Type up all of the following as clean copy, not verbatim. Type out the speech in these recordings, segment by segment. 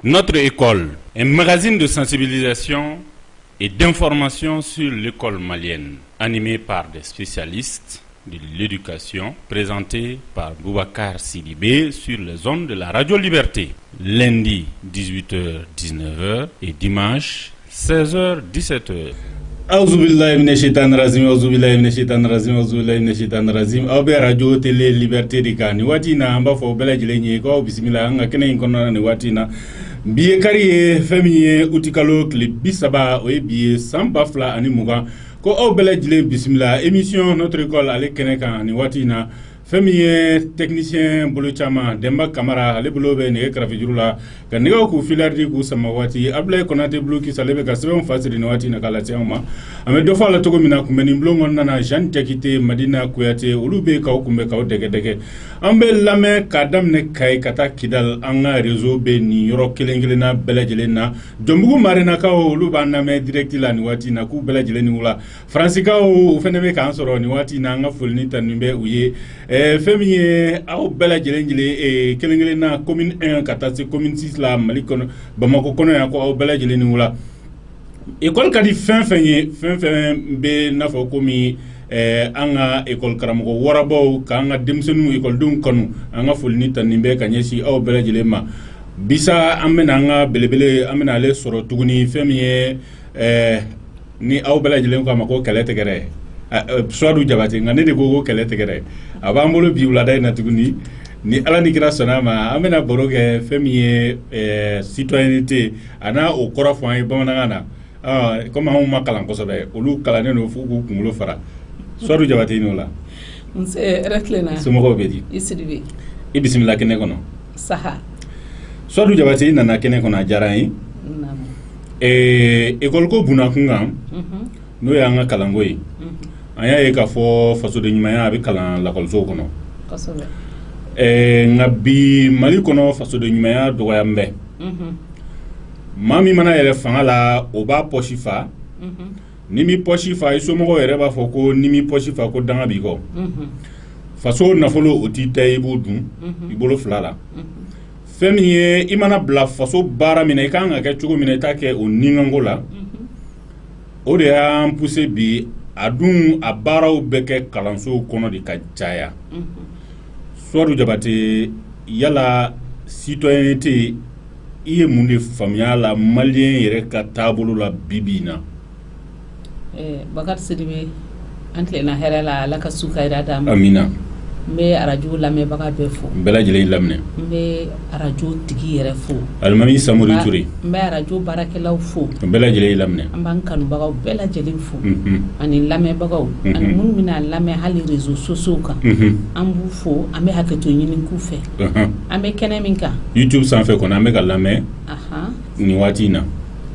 Notre école, un magazine de sensibilisation et d'information sur l'école malienne, animé par des spécialistes de l'éducation, présenté par Boubacar Sidibé sur les ondes de la Radio Liberté, lundi 18h-19h et dimanche 16h-17h. Auzubillahi minash shaitanir rajim, auzubillahi minash shaitanir rajim, auzubillahi minash shaitanir rajim. Aw be radio télé liberté di kan wati na amba fo bela jile ñi ko bismillah nga kenen ko na wati na biye kariye famiye utikalo clip bisaba o biye samba fla ani muga ko aw bela jile bismillah émission notre école ale kenen kan ni wati na famiye technicien bolo chama Demba Camara ale bolo be ne krafi jurula ka ne ko filardi ku sama wati Ablaye Konate bloki salebe ka sebe fasiri ni wati na kala tiama ame do fa la togo mina ku meni blongo nana Jean Tekite Madina Kuyate ulube ka kumbe ka dege ambe lame ka damne kay kata kidal anga réseau be ni yoro kelengelena belajelena jombugu marina ka uluba na me direct la ni wati na ku belajeleni wala francika o fenebe ka ansoro ni wati na nga fulni tanimbe uye femiye aw belajelengile kelengelena commune 1 kata se commune 6 la Mali kono Bamako kono ya ko aw belajeleni wala école kadi fin be nafo komi anga école karamo warabo ka anga demsenu école dum kanu anga fulni tanimbe kanyesi aw belajelema bisa amena anga belebele amena le soro tuguni femiye ni aw belajelen ko mako kele tegere soadu jabati ngane de gogo kele tegere abambolo biulada na tuguni ni ala ni kira sonama amena boroge femiye citoyenneté ana o korafo ay bamanana comme on ma kalan ko sobe olu kalane no fuku kungulo fara soadu jabati no la c'est retlena sumo bedi isidibi bismillah kene kono saha soadu jabati nana kene kono jarayi école ko buna kunga no ya nga kalango yi aya e ka fo faso de nyumaya abi kalan la kolso kono kasobe ngabi Mali kono faso de nyumaya do yambe mami mana yele fangala oba poshifa nimi poshifa iso mo yere ba fo ko nimi poshifa ko danga bi ko faso na folo otita ibudun ibolo flala femiye imana bla faso bara mina ikanga ke chugo mina take o ningangola o de a poussé bi adun a baraw beke kalanso kono de ka jaya soru jabate yala citoyenneté iye munde famia la malien yere ka tabulu la bibina Bakar Sidibe antle na herala la ka sukaira dam amina mbe arajo lamé Bakar be fo bela jele lamne mbe arajo tigi yere fo almami Samori Touré mbe arajo barakelaw fo bela jele lamne amban kanu bagaw bela jele fo ani lamé bagaw an mun mina lamé hali réseaux sociaux ka ambu fo ambe haketo nyini ku fe ambe keneminka YouTube sans fait qu'on a mega lamé ni watina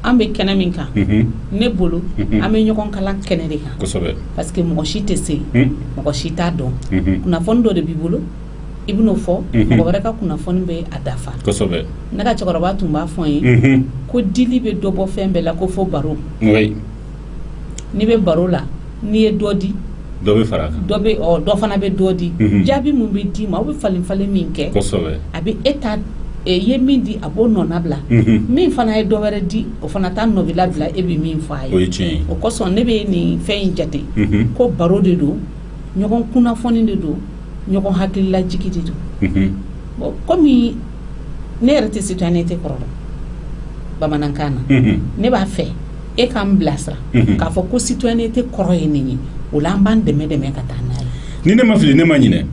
ambe keneminka ne bolo ambe nyokon kala kenedika kosobe parce que mo shite se mo shita don kuna fondo de bibolo ibno fo mo baraka kuna fon be adafa kosobe naka chakora ba tumba fon yi ko dili be dobo fembe la ko fo baro oui ni be baro la ni e dodi dobe faraka dobe o do fana be dodi jabi mu be di ma o be falin minke kosobe abi état ye min di abo nonabla min fana e do were di o fana tan no bilabla e bi min fa yi o ko son ne be ni fein jate ko baro de do nyokon kuna foni de do nyokon hakilla jikiti do bon comme ne rete citoyenneté korolo bamanankana ne ba fe e kam blasra ka fo ko citoyenneté koroye ni o lamban de ka tanal ni ne mafili ne manyine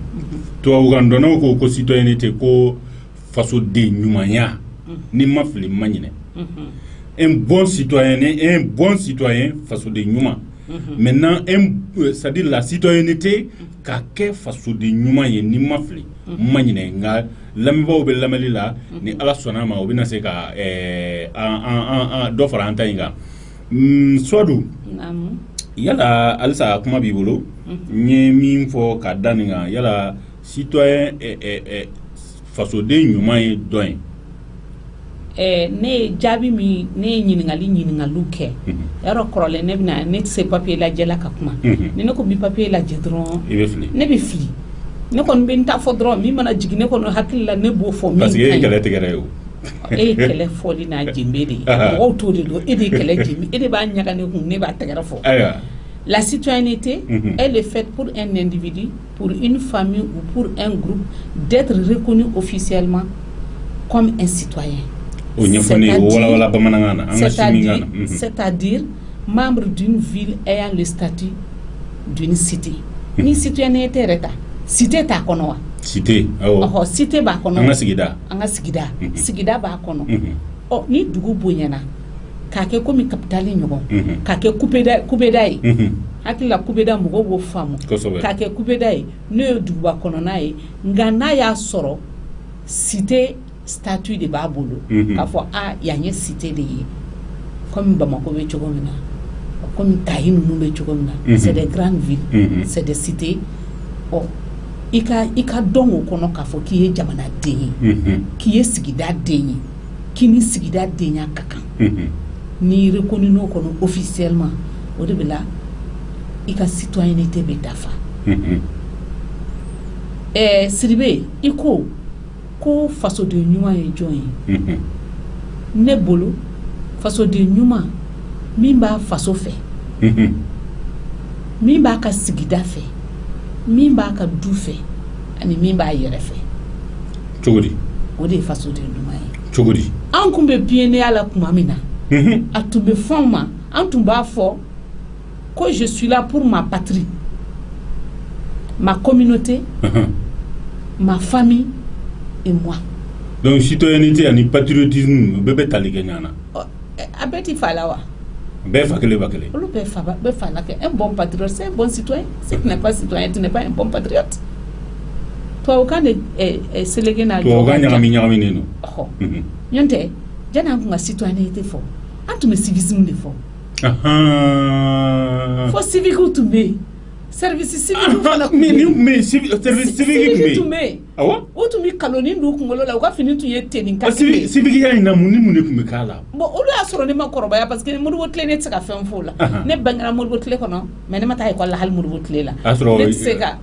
to ugandono ko citoyenneté ko faso de nyumanya ni mafili manyine un bon citoyen faso de nyuma maintenant c'est-à-dire la citoyenneté ka ke faso de nyuma ye ni mafili manyine nga lambaw be lamali la ni ala sonama o bina se ka do fara antayinga sodu yala alisa kuma bi bolo nye min fo ka daninga yala citoyen faso de nyuma ye doin ne jabi mi ne nyingalu ke ero krole ne bina ne se papier la jela ka kuma ne ko bi papier la jedron ne be fli ne kon ben ta fodro mi mana jigine ko hakilla ne bo fo mi parce que kala tegere e kele foli na jimbe de mɔgɔw t'o de don e de kele jimbe e de b'a ɲaga ne kun ne b'a tɛgɛrɛ fɔ. La citoyenneté, elle est faite pour un individu, pour une famille ou pour un groupe d'être reconnu officiellement comme un citoyen. C'est-à-dire membre d'une ville ayant le statut d'une cité. Ni citoyenneté est cité ta kono. Cité. Oh, cité ba kono. Anga sigida. Sigida ba kono. Oh, ni dugu bonyana. Kake komi kapitali ɲɔgɔn kake kubeda ye hakilila kubeda mɔgɔw b'o faamu kake kubeda ye n'o ye duguba kɔnɔna ye nka n'a y'a sɔrɔ cité statut de b'a bolo k'a fɔ yan ye cité de ye comme Bamako bɛ cogo min na comme Kayi ninnu bɛ cogo min na c'est des grandes villes c'est des cités i ka dɔn o kɔnɔ k'a fɔ k'i ye jamanaden ye k'i ye sigida den ye k'i ni sigida denya ka kan ni reconnu no kono officiellement o de bela i ka citoyenneté be dafa Siribe i ko fasoden ɲuman ye jɔn ye ne bolo fasoden ɲuman min b'a faso fɛ min b'a ka sigida fɛ min b'a ka du fɛ ani min b'a yɛrɛ fɛ cogodi o de ye fasoden ɲuman ye cogodi an kun bɛ piyennenya la kuma min na a tun bɛ fɛnw ma an tun b'a fɔ ko je suis là pour ma patrie ma communauté ma famille et moi. Donc citoyenneté ani patriotisme bɛɛ bɛ tali kɛ ɲɔgɔn na a bɛɛ ti fa la wa bɛɛ fa kelen ba kelen olu bɛɛ fa la kɛ un bon patriote c'est un bon citoyen si tu n'es pas citoyen tu n'es pas un bon patriote tubabukan de seleke n'a jɔ tubabukan ɲagami ne no ɲɔn tɛ janni an kun ka citoyenneté fɔ an tun bɛ civisme de fɔ fo civique tun bɛ yen service civique fana tun bɛ yen service civique tun bɛ yen o tun bɛ kaloni don kunkolo la u ka fini tun ye tenni kaki ye civique ya in na mun ni mun de tun bɛ k'a la bon olu y'a sɔrɔ ne ma kɔrɔbaya parce que Modibo tile ne tɛ se ka fɛn f'o la ne bangera Modibo tile kɔnɔ mais ne ma taa école la hali Modibo tile la ne tɛ se ka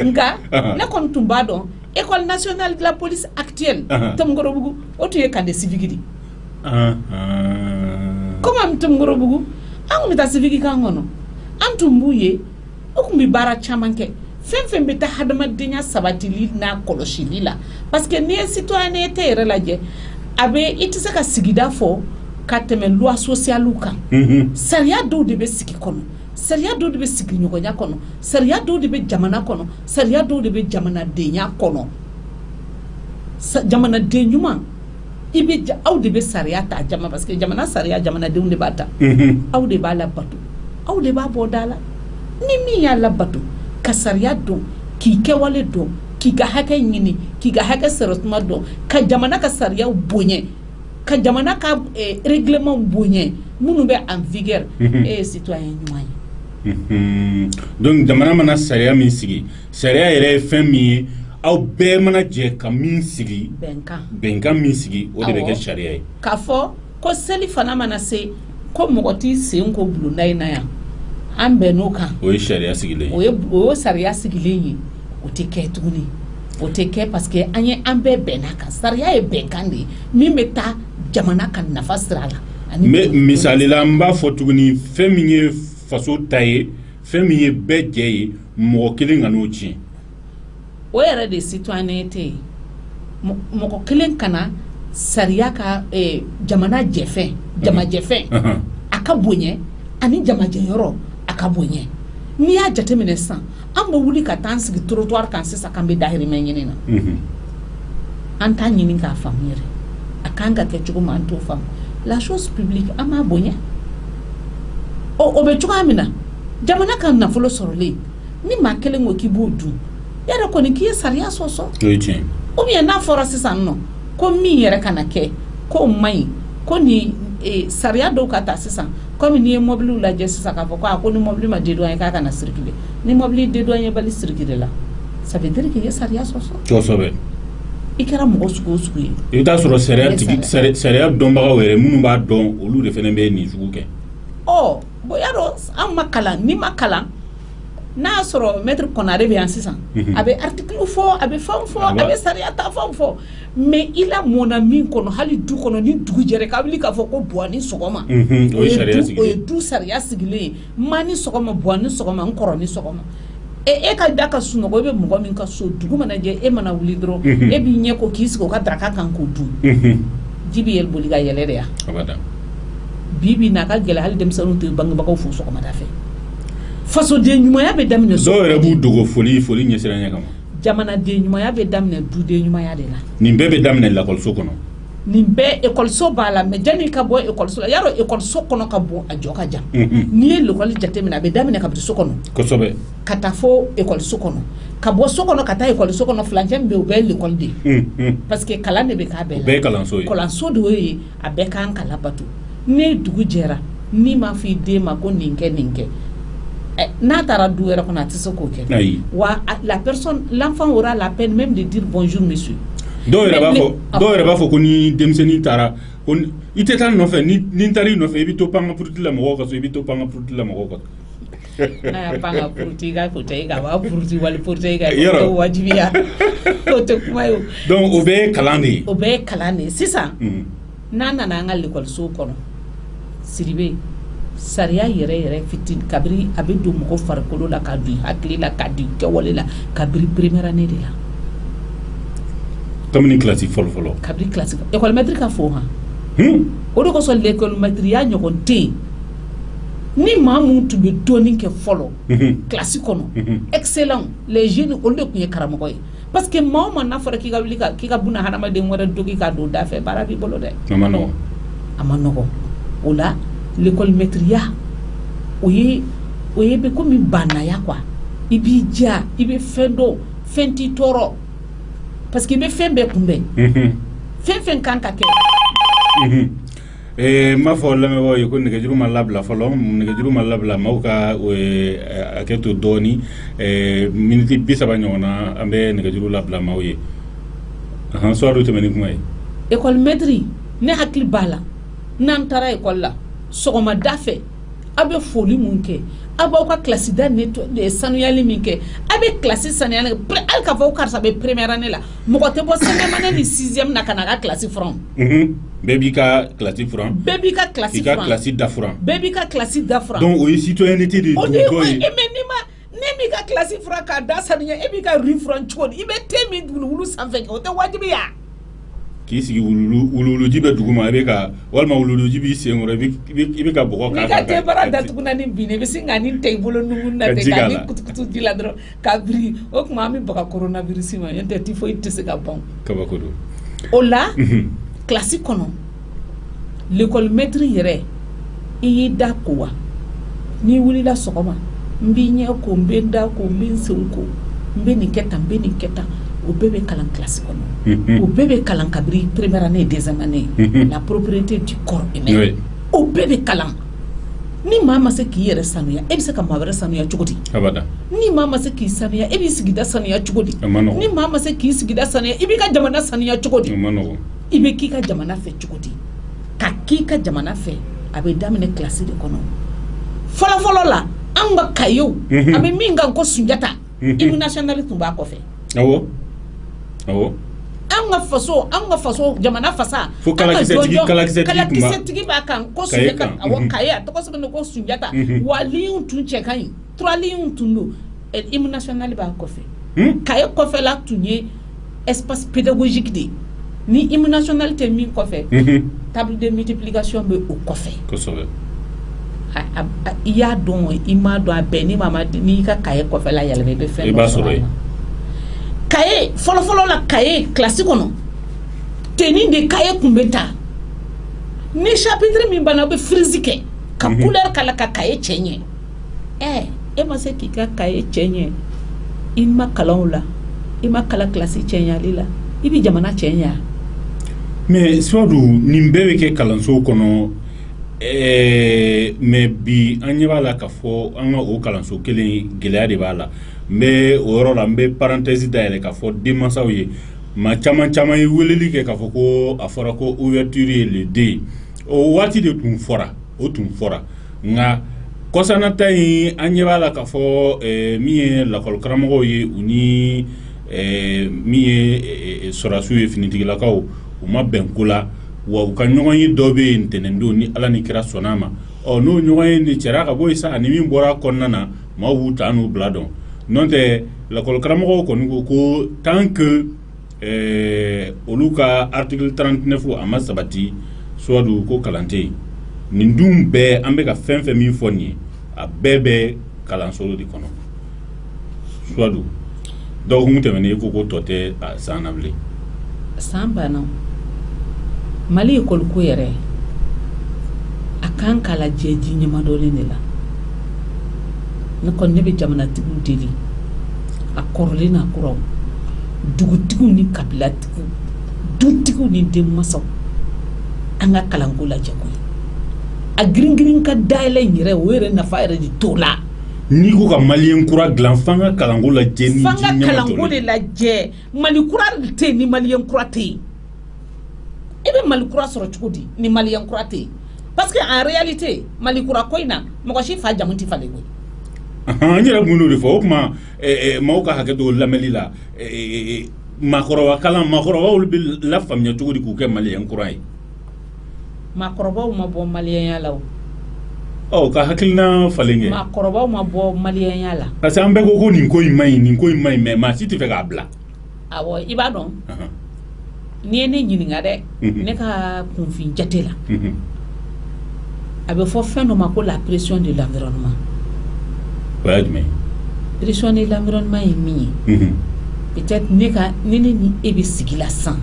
nka ne kɔni tun b'a dɔn école nationale de la police actuelle Tomgorobougou o tun ye kande civique de comment Tomgorobougou an kun bɛ taa civique kan kɔnɔ an tun b'u ye o kun bɛ baara caman kɛ fɛn fɛn bɛ taa hadamadenya sabatili n'a kɔlɔsili la parce que n'i ye citoyenneté yɛrɛ lajɛ a bɛ i tɛ se ka sigida fɔ ka tɛmɛ loi sociale kan sariya dɔw de bɛ sigi kɔnɔ sariya dɔw de bɛ sigi ɲɔgɔnya kɔnɔ sariya dɔw de bɛ jamana kɔnɔ sariya dɔw de bɛ jamanadenya kɔnɔ jamanaden ɲuman i bɛ aw de bɛ sariya ta jama parce que jamana sariya jamanadenw de b'a ta aw de b'a labato aw de b'a bɔ da la ni min y'a labato ka sariya dɔn k'i kɛwale dɔn k'i ka hakɛ ɲini k'i ka hakɛ sɔrɔtuma dɔn ka jamana ka sariyaw boɲɛ ka jamana ka règlement boɲɛ minnu bɛ en vigueur e ye citoyen ɲuman ye donc jamana mana sariya min sigi sariya yɛrɛ ye fɛn min ye aw bɛɛ mana jɛ ka min sigi bɛnkan min sigi o de bɛ kɛ sariya ye k'a fɔ ko seli fana mana se ko mɔgɔ t'i sen ko bulonda in na yan an bɛn n'o kan o ye sariya sigilen ye o ye sariya sigilen ye o tɛ kɛ tuguni o tɛ kɛ parce que an bɛɛ bɛnna kan sariya ye bɛnkan de ye min bɛ taa jamana ka nafa sira la mais misali la n b'a fɔ tuguni fɛn min ye faso ta ye fɛn min ye bɛɛ jɛ ye mɔgɔ kelen ka n'o tiɲɛ o yɛrɛ de citoyenneté ye mɔgɔ kelen kana sariya ka jamana jɛfɛn jamajɛfɛn a ka boɲɛ ani jamajɛyɔrɔ a ka boɲɛ n'i y'a jateminɛ sisan an bɛ wuli ka taa an sigi trottoir kan sisan k'an bɛ dahirimɛ ɲini na an t'a ɲini k'a faamu yɛrɛ a kan ka kɛ cogo min an t'o faamu la chose publique an b'a boɲɛ o bɛ cogoya min na jamana ka nafolo sɔrɔlen ni maa kelen ko k'i b'o dun yɛrɛ kɔni k'i ye sariya sɔsɔ ou bien n'a fɔra sisan nɔ ko min yɛrɛ kana kɛ k'o man ɲi ko ni sariya dɔw ka ta sisan comme n'i ye mɔbiliw lajɛ sisan k'a fɔ ko ni mɔbili ma dédouaner k'a kana circuler ni mɔbili dédouaner bali circuler la ça veut dire que i ye sariya sɔsɔ kosɛbɛ i kɛra mɔgɔ sugu o sugu ye i bɛ taa sɔrɔ sariya dɔnbagaw yɛrɛ minnu b'a dɔn olu de fana bɛ nin sugu kɛ bon y'a dɔn an ma kalan n'i ma kalan n'a sɔrɔ maître Konare bɛ yan sisan a bɛ article fɔ a bɛ fɛn fɔ a bɛ sariya ta fɛn fɔ mais i la mɔna min kɔnɔ hali du kɔnɔ ni dugu jɛra k'a wuli k'a fɔ ko buwa ni sɔgɔma o ye du sariya sigilen ye ma ni sɔgɔma buwa ni sɔgɔma n kɔrɔ ni sɔgɔma e ka da ka sunɔgɔ e bɛ mɔgɔ min ka so dugu mana jɛ e mana wuli dɔrɔn e b'i ɲɛ ko k'i sigi o ka daraka kan k'o dun ji bɛ yɛlɛ boli ka yɛlɛ de yan bi n'a ka gɛlɛ hali denmisɛnninw tɛ bangebagaw fo sɔgɔmada fɛ fasoden ɲumanya bɛ daminɛ so dɔw yɛrɛ b'u dogo foli ɲɛsiranya kama jamanaden ɲumanya bɛ daminɛ duden ɲumanya de la nin bɛɛ bɛ daminɛ lakɔliso kɔnɔ nin bɛɛ ekɔliso b'a la mais janni ka bɔ ekɔliso la yarɔ ekɔliso kɔnɔ ka bon a jɔ ka jan n'i ye l'école jateminɛ a bɛ daminɛ kabini so kɔnɔ kosɛbɛ ka taa fo ekɔliso kɔnɔ ka bɔ so kɔnɔ ka taa ekɔliso kɔnɔ fulancɛ min bɛ yen o bɛɛ ye l'école de ye parce que kalan de bɛ k'a bɛɛ la o bɛɛ ye kalanso ye kalanso de y'o ye a bɛɛ kan ka labato ni dugu jɛra n'i m'a fɔ i den ma ko nin kɛ nin kɛ n'a taara du wɛrɛ kɔnɔ a tɛ se k'o kɛ wa la personne l'enfant aura la peine même de dire bonjour monsieur dɔw yɛrɛ b'a fɔ ko ni denmisɛnnin taara ko i tɛ taa nɔfɛ ni taara i nɔfɛ i bɛ to pan ka puruti la mɔgɔw ka so i bɛ to pan ka puruti la mɔgɔw ka so n'a y'a pan ka puruti i ka ko tɛ i ka b'a puruti wali puruti i ka ko wajibiya o tɛ kuma ye o donc o bɛɛ ye kalan de ye o bɛɛ ye kalan de ye sisan n'a nana an ka l'école kɔnɔ Sidibe sariya yɛrɛ fitini kabiri a bɛ don mɔgɔ farikolo la k'a don i hakili la k'a don i kɛwale la kabiri première année de la kabini kilasi fɔlɔ kabiri kilasi école maître ka fɔ o de kosɔn l'école maître ya ɲɔgɔn tɛ yen ni maa mun tun bɛ dɔɔnin kɛ fɔlɔ kilasi kɔnɔ excellent les jeunes olu de tun ye karamɔgɔ ye parce que maa o maa n'a fɔra k'i ka wuli k'i ka buna hadamaden wɛrɛ dogi k'a don da fɛ baara b'i bolo dɛ a ma nɔgɔn o la l'école maître ya o ye bɛ komi banaya quoi i b'i ja i bɛ fɛn dɔn fɛn t'i tɔɔrɔ parce que i bɛ fɛn bɛɛ kunbɛn fɛn kan ka kɛ m'a fɔ lamɛnbagaw ye ko nɛgɛjuru ma labila fɔlɔ nɛgɛjuru ma labila maaw ka hakɛ to dɔɔni miniti 30 ɲɔgɔn na an bɛ nɛgɛjuru labila maaw ye soir tɛmɛ ni kuma ye école maître ne hakili b'a la n'an taara école la sɔgɔmada fɛ a bɛ foli mun kɛ a b'aw ka classe da sanuyali min kɛ a bɛ classe sanuyali hali k'a fɔ karisa bɛ première année la mɔgɔ tɛ bɔ 5e année ni 6e na ka na a ka classe furan bɛɛ b'i ka classe furan bɛɛ b'i ka classe furan i ka classe da furan bɛɛ b'i ka classe da furan donc o ye citoyenneté de o de ye mais ne b'i ka classe furan k'a da sanuya e b'i ka rue furan cogo di i bɛ te min wulu sanfɛ o tɛ wajibiya k'i sigi wuluwuluji bɛ dugu ma i bɛ ka walima wuluwuluji b'i sen kɔrɔ i bɛ ka bɔgɔ k'a kan. n'i ka tebara datuguna ni bin i bɛ sin ka nin ta i bolo nugun na ten k'a ni kutukutu ji la dɔrɔn k'a biri o tuma an bɛ baga coronavirus ma n'o tɛ typhoïde tɛ se ka ban. kabako don. o la kilasi kɔnɔ l'école maître yɛrɛ i y'i da ko wa n'i wulila sɔgɔma n b'i ɲɛ ko n bɛ n da ko n bɛ n sen ko n bɛ nin kɛ tan n bɛ nin kɛ tan. O bɛɛ bɛ kalan classe kɔnɔ o bɛɛ bɛ kalan kabiri première année deuxième année la propriété du corps humain o bɛɛ bɛ kalan ni maa ma se k'i yɛrɛ sanuya e bɛ se ka maa wɛrɛ sanuya cogo di ni maa ma se k'i sanuya e b'i sigida sanuya cogo di ni maa ma se k'i sigida sanuya i b'i ka jamana sanuya cogo di i bɛ k'i ka jamana fɛ cogo di ka k'i ka jamana fɛ a bɛ daminɛ classe de kɔnɔ fɔlɔfɔlɔ la an ka kayew a bɛ min kan ko Sunjata hymne national tun b'a kɔfɛ. Awɔ an ka faso jamana fasa fo kalakisɛtigi b'a kan ko Sunjata awɔ kaye a tɔgɔ sɛbɛn ko Sunjata wa ligne tun cɛ ka ɲi 3 lignes tun don hymne national b'a kɔfɛ kaye kɔfɛla tun ye espace pédagogique de ni hymne national tɛ min kɔfɛ table de multiplication bɛ o kɔfɛ kosɛbɛ i y'a dɔn i m'a dɔn a bɛɛ n'i ka kaye kɔfɛla yɛlɛma i bɛ fɛn dɔ sɔrɔ kaye fɔlɔfɔlɔ la kaye classe kɔnɔ tenue de kaye kun bɛ ta ni chapitre min banna bɛ frise kɛ ka couleur kala ka kaye cɛ ɲɛ e ma se k'i ka kaye cɛ ɲɛ i ma kalanw la i ma kala classe cɛ ɲɛli la i bɛ jamana cɛ ɲɛ mais Suwadu nin bɛɛ bɛ kɛ kalanso kɔnɔ mais bi an ɲɛ b'a la k'a fɔ an ka o kalanso kelen gɛlɛya de b'a la n bɛ o yɔrɔ la n bɛ parenthèse dayɛlɛ k'a fɔ denmansaw ye maa caman ye weleli kɛ k'a fɔ ko a fɔra ko ouverture ye le 2 o waati de tun fɔra nka kɔsana ta in an ɲɛ b'a la k'a fɔ min ye lakɔlikaramɔgɔw ye u ni min ye sɔrasiw ye finitigilakaw u ma bɛn ko la wa u ka ɲɔgɔn ye dɔ bɛ yen ntɛnɛndon ni ala ni kira sɔnna ma n'o ɲɔgɔn ye nin cɛra ka bɔ yen sa ani min bɔra kɔnɔna na maaw b'u ta n'u bila dɔn n'o tɛ lakɔlikaramɔgɔw kɔni ko tant que olu ka article 39 a ma sabati suwadu ko kalan tɛ yen nin dun bɛɛ an bɛ ka fɛn fɛn min fɔ nin ye a bɛɛ bɛ kalanso de kɔnɔ suwadu dɔgɔkun tɛmɛnen ko tɔ tɛ san na bilen san banna Mali école ko yɛrɛ a kan k'a lajɛ ji ɲɛmadɔlen de la ne kɔni ne bɛ jamanatigiw deli a kɔrɔlen n'a kuraw dugutigiw ni kabilatigiw dutigiw ni denmansaw an ka kalanko lajɛ koyi a girin ka dayɛlɛ in yɛrɛ o yɛrɛ nafa yɛrɛ de t'o la n'i ko ka maliyɛn kura dilan f'an ka kalanko lajɛ ni ji ɲɛmadɔlen f'an ka kalanko de lajɛ Mali kura tɛ yen ni maliyɛn kura tɛ yen e bɛ Mali kura sɔrɔ cogo di ni maliyɛn kura tɛ yen parce que en réalité Mali kura ko in na mɔgɔ si fa jamu tɛ falen koyi an yɛrɛ kun y'o de fɔ o tuma maaw ka hakɛ to lamɛnli la maakɔrɔbaw bɛ lafaamuya cogo di k'u kɛ maliyɛn kura ye maakɔrɔbaw ma bɔ maliyɛnya la o ka hakilina falen kɛ maakɔrɔbaw ma bɔ maliyɛnya la parce que an bɛɛ ko nin ko in ma ɲi nin ko in ma ɲi mais maa si tɛ fɛ k'a bila awɔ i b'a dɔn n'i ye ne ɲininka dɛ ne ka kunfin jate la a bɛ fɔ fɛn dɔ ma ko la pression de l'environnement o y'a jumɛn pression de l'environnement ye min ye peut-être ne ni e bɛ sigi la sisan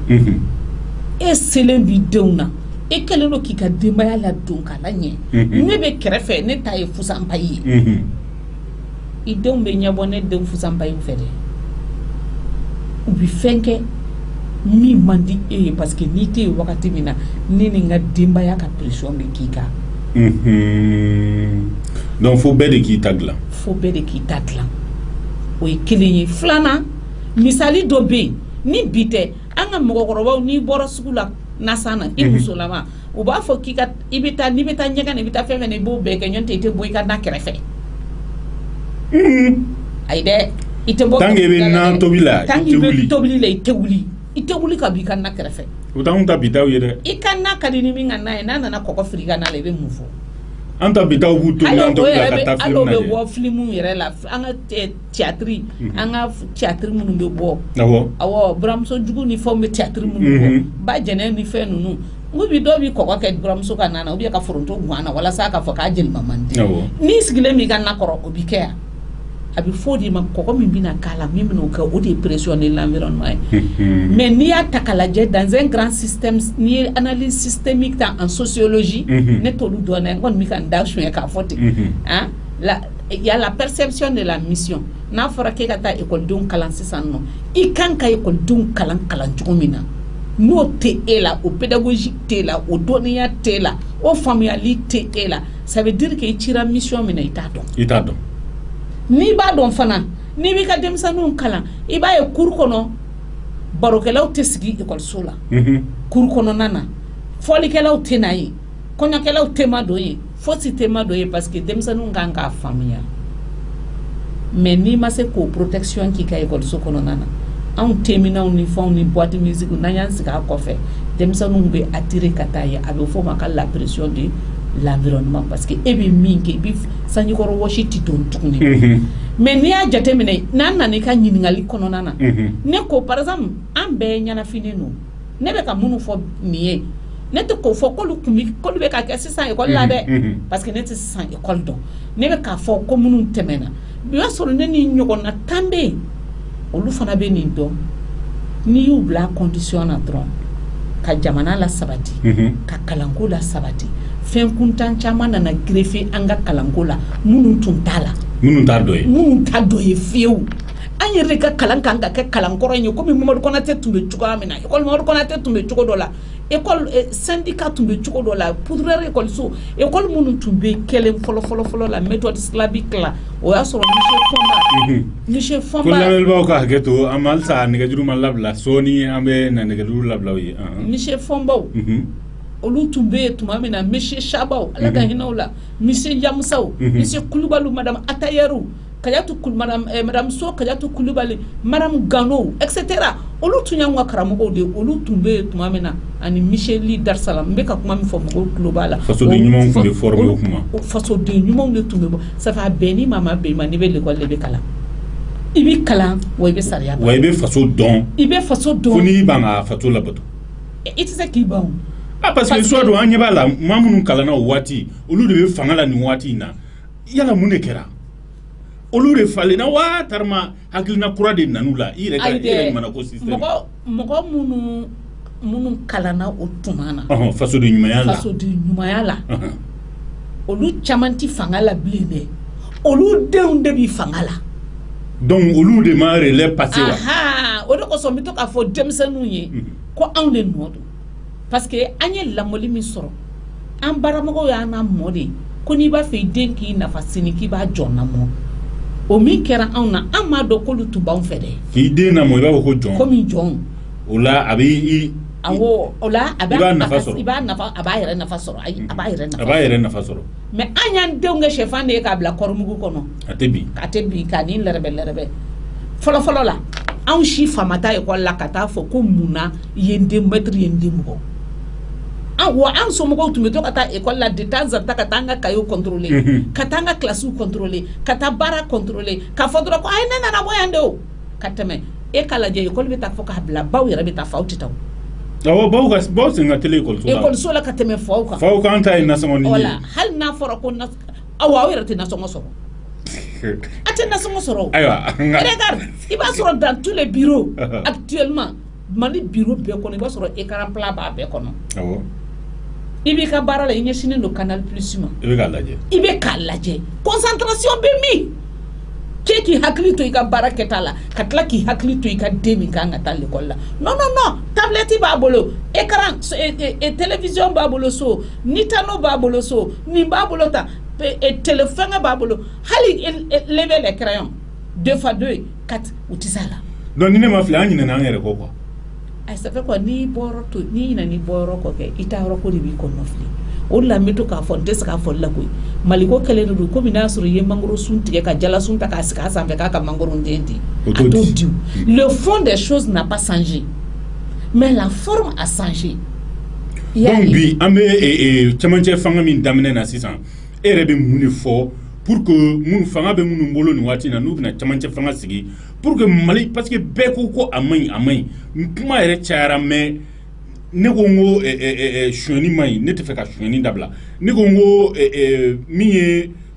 e selen b'i denw na e kɛlen don k'i ka denbaya ladon k'a la ɲɛ ne bɛ kɛrɛfɛ ne ta ye fusanba ye i denw bɛ ɲɛbɔ ne denw fusanba ye fɛ dɛ u bɛ fɛn kɛ min man di e ye parce que n'i tɛ yen wagati min na ne ni n ka denbaya ka pression bɛ k'i kan donc fo bɛɛ de k'i ta dilan o ye kelen ye filanan misali dɔ bɛ yen ni bi tɛ an ka mɔgɔkɔrɔbaw n'i bɔra sugu la nasan na i musolama u b'a fɔ n'i bɛ taa ɲɛgɛn na i bɛ taa fɛn fɛn i b'o bɛɛ kɛ ɲɔntɛ i tɛ bɔ i ka na kɛrɛfɛ ayi dɛ i tɛ bɔ tant que i bɛ na tobili la i tɛ wuli ka bɔ i ka na kɛrɛfɛ o t'anw ta bitaw ye dɛ i ka na ka di ni min ka na ye n'a nana kɔgɔ fili i ka na la i bɛ mun fɔ an ta bitaw b'u to n'an tobili la ka taa film lajɛ bɛ bɔ filimu yɛrɛ la an ka théâtre an ka théâtre minnu bɛ bɔ awɔ buramuso jugu ni fɛnw bɛ théâtre minnu bɔ ba jɛnɛ ni fɛn ninnu n bi dɔw bi kɔgɔ kɛ buramuso ka na ou bien ka foronto guwan na walasa k'a fɔ k'a jelima man di n'i sigilen b'i ka na kɔrɔ o bi kɛ yan a bɛ fɔ de ma kɔgɔ min bɛna k'a la min bɛn'o kɛ o de ye pression de l'environnement ye mais n'i y'a ta k'a lajɛ dans un grand système n'i ye analyse systémique ta en sociologie ne t'olu dɔn dɛ n kɔni bɛ ka n da suɲɛ k'a fɔ ten il y a la perception de la mission n'a fɔra k'e ka taa ekɔlidenw kalan sisan nɔ i kan ka ekɔlidenw kalan cogo min na n'o tɛ e la o pédagogie tɛ la o dɔnniya tɛ la o faamuyali tɛ e la ça veut dire que i cira mission min na i t'a dɔn n'i b'a dɔn fana n'i b'i ka denmisɛnninw kalan i b'a ye cours kɔnɔ barokɛlaw tɛ sigi ekɔliso la cours kɔnɔna na fɔlikɛlaw tɛ na ye kɔɲɔkɛlaw tɛ ma don ye fosi tɛ ma don ye parce que denmisɛnninw kan k'a faamuya mais n'i ma se k'o protection k'i ka ekɔliso kɔnɔna na anw teminanw ni fɛnw ni boîte musique n'an y'an sigi a kɔfɛ denmisɛnninw bɛ attirer ka taa ye a bɛ fɔ o ma ko la pression de l'environnement parce que e bɛ min kɛ i bɛ sanjikɔrɔ wɔsi tɛ don tuguni mais n'i y'a jateminɛ n'an nana i ka ɲininkali kɔnɔna na ne ko par exemple an bɛɛ ɲɛnafinen don ne bɛ ka minnu fɔ nin ye ne tɛ k'o fɔ k'olu bɛ ka kɛ sisan ekɔli la dɛ parce que ne tɛ sisan ekɔli dɔn ne bɛ k'a fɔ ko minnu tɛmɛna i b'a sɔrɔ ne ni ɲɔgɔnna 10 bɛ yen olu fana bɛ nin dɔn n'i y'u bila condition na dɔrɔn ka jamana la sabati ka kalanko la sabati fɛn kuntan caman nana greffer an ka kalanko la minnu tun t'a la minnu t'a dɔ ye fiyewu an yɛrɛ ka kalan kan ka kɛ kalankɔrɔ ye komi Mamadu Konate tun bɛ cogoya min na école Mamadu Konate tun bɛ cogo dɔ la école syndicat tun bɛ cogo dɔ la Poudreur école école minnu tun bɛ kɛlen fɔlɔ la méthode islamique la o y'a sɔrɔ monsieur Fɔnba ko lamɛnbagaw ka hakɛ to an ma halisa nɛgɛjuru ma labila sɔɔni an bɛ na nɛgɛjuru labila u ye monsieur Fɔnbaw olu tumbe tuma mina monsieur Shabaw ala ka hinaw la monsieur Yamusaw monsieur Kulubalu madame Atayeru Kayatu madame So Kayatu Kulubali madame Gano etc. olu tunya ngwa karamogo de olu tumbe tuma mina ani Micheli Darsalam mbeka kuma mi fo mo global façon de nyumon ko de former kuma façon de nyumon de tumbe ça fa beni mama be ma nivel l'école le be kala ibi kala wo ibe sariya wo ibe façon don ibe façon don foni banga façon la bato it is a kibon parce que soit do anya bala mamunu kala na wati olu de be fangala ni wati na yala mune kera olu de fale na wa tarma hakilina kura de nanula ire ka mana ko system mogo munu kalana o tumana façon de nyumayala olu chamanti fangala blinde olu de bi fangala donc olu de ma relais passé wa o de ko so mi to ka fo demsanu ye ko an le nodo parce que anye lamoli mi soro an baramogo ya na mode ko ni ba fe den ki na fasini ki ba jonna mo o mi kera an na an ma do ko lu tuba on fede ki den na mo ba ko jon ko mi jon ola abi awo ola aba iba nafa aba yere nafa soro ay aba yere nafa soro mais anyan de nga chefan de ka bla kormugo kono atebi ka ni lerebe folo la an shi famata école la kata fo ko muna yende maître yende mo an so mo ko tumeto kata école la de temps en temps katanga kayo contrôler katanga classe contrôler kata bara contrôler ka fodro ko ay nana na boyande o katame e kala je école bi ta fo ka bla baw yere bi ta fawti taw awo baw singa tele école so la katame fawka anta ina songo ni wala hal na foro ko na awa yere tina songo soro atena songo soro aywa regarde il va soro dans tous les bureaux actuellement mali bureau be ko ni ba soro écran plat ba be ko no awo ibi ka bara la inyesine no canal plus ma ibe ka laje concentration be mi ki hakli to ika bara ketala katla ki hakli to ika demi kanga tali kolla non tablette ba bolo écran et télévision ba bolo so nitano ba bolo so ni ba bolo ta et téléphone ba bolo hali lever les crayons 2 fois 2 4 utisala donc ni ne ma fla ni na ngere ko ay ça fait quoi ni boro to ni boro ko ke ita ro ko bi ko nofli o la meto ka fon des ka fon la ko maliko kele do ko bina suru ye mangoro sunti ka jala sunta ka sika sa fe ka mangoro ndendi atodu le fond des choses n'a pas changé mais la forme a changé donc bi ambe chamanche fanga min damene na 600 ere be muni fo pour que mun fanga be mun ngolo ni wati na nu bina chamanche fanga sigi pour que mali parce que be ko amay kuma ere chara me ne ko ngo shoni mai ne te fe ka shoni dabla ne ko ngo mi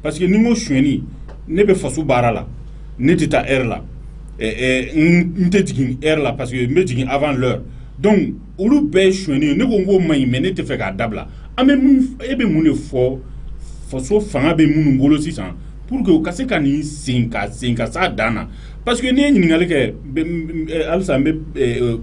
parce que ni ngo shoni ne be fasu bara la ne te ta air la nte digin air la parce que me digin avant l'heure donc olu be shoni ne ko ngo mai me ne te fe ka dabla ame mun ebe mun fo faso fanga be mun ngolo sisan pour que ka se ka ni sinka sa dana parce que ni nyingale ke alsa be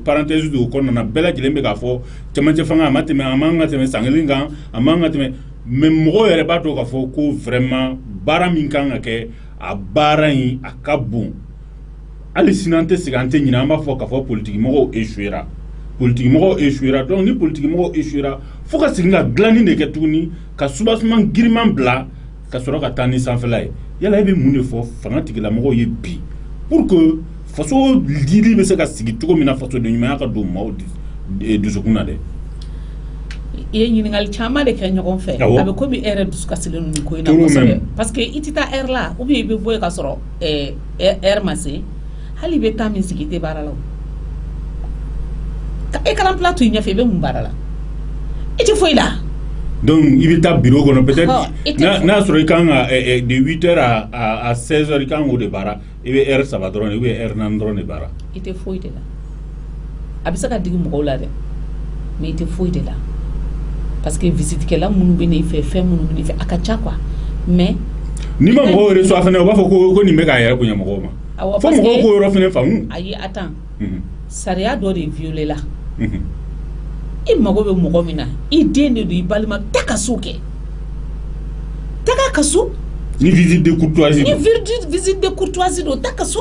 parenthèse do ko na bela jilembe ka fo chamanche fanga mateme amanga teme sangelinga amanga teme même mo yere ba do ka fo ko vraiment bara min kan ke a bara yi akabun ali sinante sigante nyina ma fo ka fo politique mo échouera donc ni politique mo échouera faut ka singa glani de ke tuni ka soubassement girman bla ka soro ka tani sanfela yala ebe mune fo fanga tigila mo ye bi pour que faso lili be se ka sigi tuko mina faso de nyuma ka do maudi de sokuna de ye nyingal chama de kenyo kon fe abe ko bi ere du ka silenu ni ko ina ko parce que itita air la ou bien be boy ka soro air masse hali be tamin sigi te barala ka e kalam plateau nya fe be mun barala iti foi là donc il est à bureau qu'on peut-être na sur quand de 8h à 16h quand au débara et heure ça va drone et heure nan drone bara était foi de là abisa ka digi mo la de mais était foi de là parce que visite que là munu bene fait munu bene fait akacha quoi mais ni ma mo reçoit fa na ba fa ko ni me ka yere ko nyamo ma fo mo ko ro fa ne fa mu ayi attends saria do de violer là i mago be mogo mina i dende do i balima takasuke taka kasu ni visite de courtoisie do takasu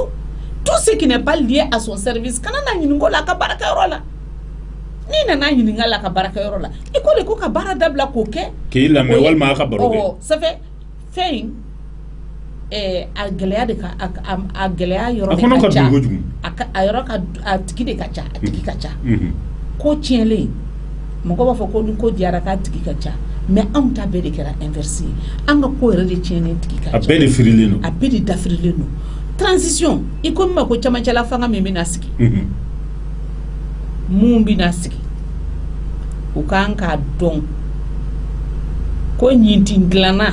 tout ce qui n'est pas lié à son service kana na nyingo la ka baraka yoro la ni na nyinga la ka baraka yoro la i école ko ka bara dabla ko ke ki la me wal ma ka baro oh ça fait fin a gɛlɛya de ka a gɛlɛya yɔrɔ de ka ca a yɔrɔ ka a tigi de ka ca a tigi ka ca ko tiɲɛlen mɔgɔ b'a fɔ ko ni ko diyara k'a tigi ka ca mais anw ta bɛɛ de kɛra inverse an ka ko yɛrɛ de tiɲɛnen tigi ka ca a bɛɛ de firilen don a bɛɛ de dafirilen don transition i ko min ma ko camancɛla fanga min bɛna sigi mun bɛna sigi u kan k'a dɔn ko ɲintin dilanna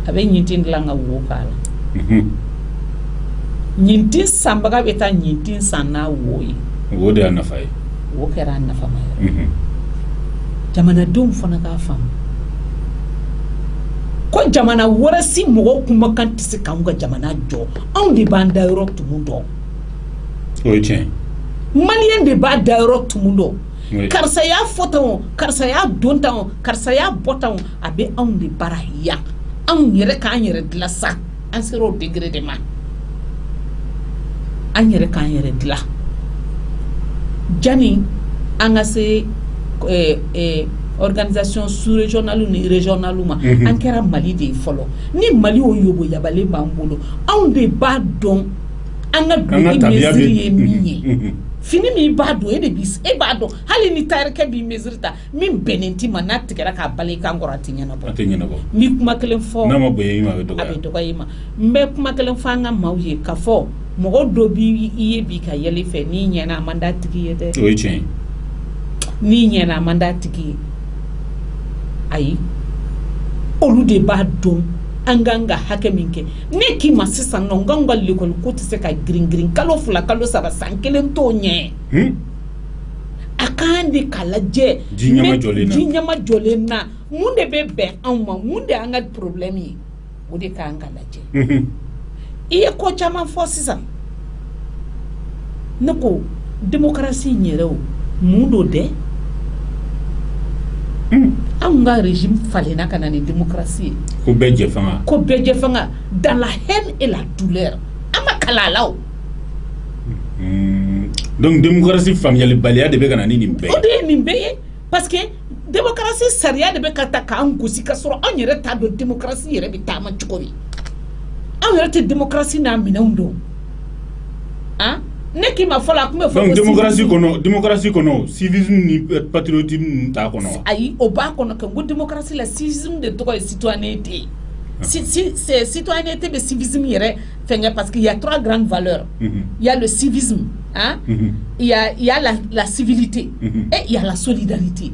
a bɛ ɲintin dilan ka wo k'a la ɲintin sanbaga bɛ taa ɲintin san n'a wo ye wo de y'a nafa ye wo kɛra a nafama yɛrɛ jamanadenw fana k'a faamu ko jamana wɛrɛ si mɔgɔw kumakan tɛ se k'anw ka jamana jɔ anw de b'an da yɔrɔ tumu dɔn o ye tiɲɛ maliyɛn de b'a da yɔrɔ tumu dɔn karisa y'a fɔ tan o karisa y'a don tan o karisa y'a bɔ tan o a bɛ anw de bara yan anw yɛrɛ k'an yɛrɛ dilan sa an sera o degré de ma an yɛrɛ k'an yɛrɛ dilan jani an ka se organisation sous-régionale ni régionale ma an kɛra Mali de ye fɔlɔ ni Mali o yobo yabalen b'an bolo anw de b'a dɔn an ka dugu mesure ye min ye fini min b'a dɔn e b'a dɔn hali ni taarikɛ b'i mesure ta min bɛnnen t'i ma n'a tigɛra k'a bala i kan kɔrɔ a tɛ ɲɛnabɔ n bɛ kuma kelen fɔ n'a ma bonya i ma a bɛ dɔgɔya i ma n bɛ kuma kelen fɔ an ka maaw ye k'a fɔ mɔgɔ dɔ b'i ye bi ka yɛlɛ fɛ n'i ɲɛna a man d'a tigi ye dɛ o ye tiɲɛ ye n'i ɲɛna a man d'a tigi ye ayi olu de b'a dɔn an kan ka hakɛ min kɛ ne k'i ma sisan nɔ n k'anw ka l'école ko tɛ se ka girin kalo 2 kalo 3 san 1 t'o ɲɛ a kan de k'a lajɛ ji ɲɛma jɔlen na mun de bɛ bɛn anw ma mun de y'an ka problème ye o de k'an ka lajɛ i ye ko caman fɔ sisan ne ko démocratie yɛrɛ o mun do dɛ anw ka régime falenna ka na ni démocratie ko bɛɛ jɛ fanga dans la haine et la douleur an ma kala a la o donc démocratie faamuyali baliya de bɛ ka na ni nin bɛɛ o de ye nin bɛɛ ye parce que démocratie sariya de bɛ ka ta k'an gosi ka sɔrɔ anw yɛrɛ t'a dɔn démocratie yɛrɛ bɛ taama cogo min anw yɛrɛ tɛ démocratie n'a minɛnw dɔn ne k'i ma fɔlɔ a tun bɛ fɔ donc démocratie kɔnɔ civisme ni patriotisme t'a kɔnɔ ayi o b'a kɔnɔ kɛ n ko démocratie la civisme de tɔgɔ ye citoyenneté citoyenneté bɛ civisme yɛrɛ fɛngɛ parce que il y a 3 grandes valeurs il y a le civisme il y a la civilité et il y a la solidarité.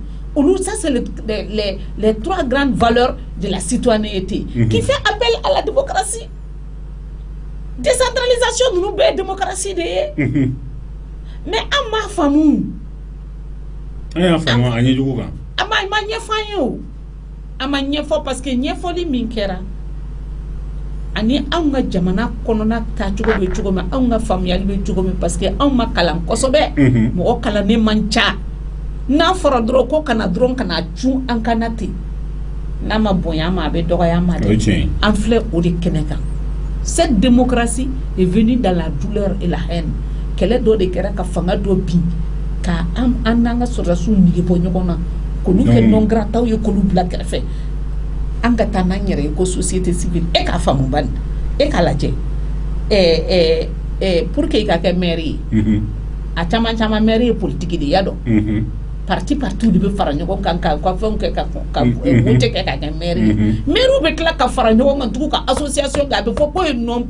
Ça, c'est les 3 grandes valeurs de la citoyenneté qui fait appel à la démocratie. Décentralisation, nous avons démocratie. Mais à ma famille, parce que n'y a pas de minkera. Ani an ka jamana kɔnɔna ta cogo bɛ cogo min an ka faamuyali bɛ cogo min parce que anw ma kalan kosɛbɛ mɔgɔ kalannen man ca n'a fɔra dɔrɔn ko kana dɔrɔn kana cun an kana ten n'a ma bonya ma a bɛ dɔgɔya ma dɛ an filɛ o de kɛnɛ kan cette démocratie est venue dans la douleur et la haine kɛlɛ dɔ de kɛra ka fanga dɔ bin ka an n'an ka sɔrɔdasiw nege bɔ ɲɔgɔn na k'olu kɛ non grataw ye k'olu bila kɛrɛfɛ an ka taa n'an yɛrɛ ye ko société civile e k'a faamu bani e k'a lajɛ pour que i ka kɛ maire ye a caman maire ye politique de ya dɔn parti de bɛ fara ɲɔgɔn kan ka fɛnw kɛ ka vote kɛ ka kɛ maire ye maire bɛ tila ka fara ɲɔgɔn kan tugun ka association kɛ a bɛ fɔ k'o ye non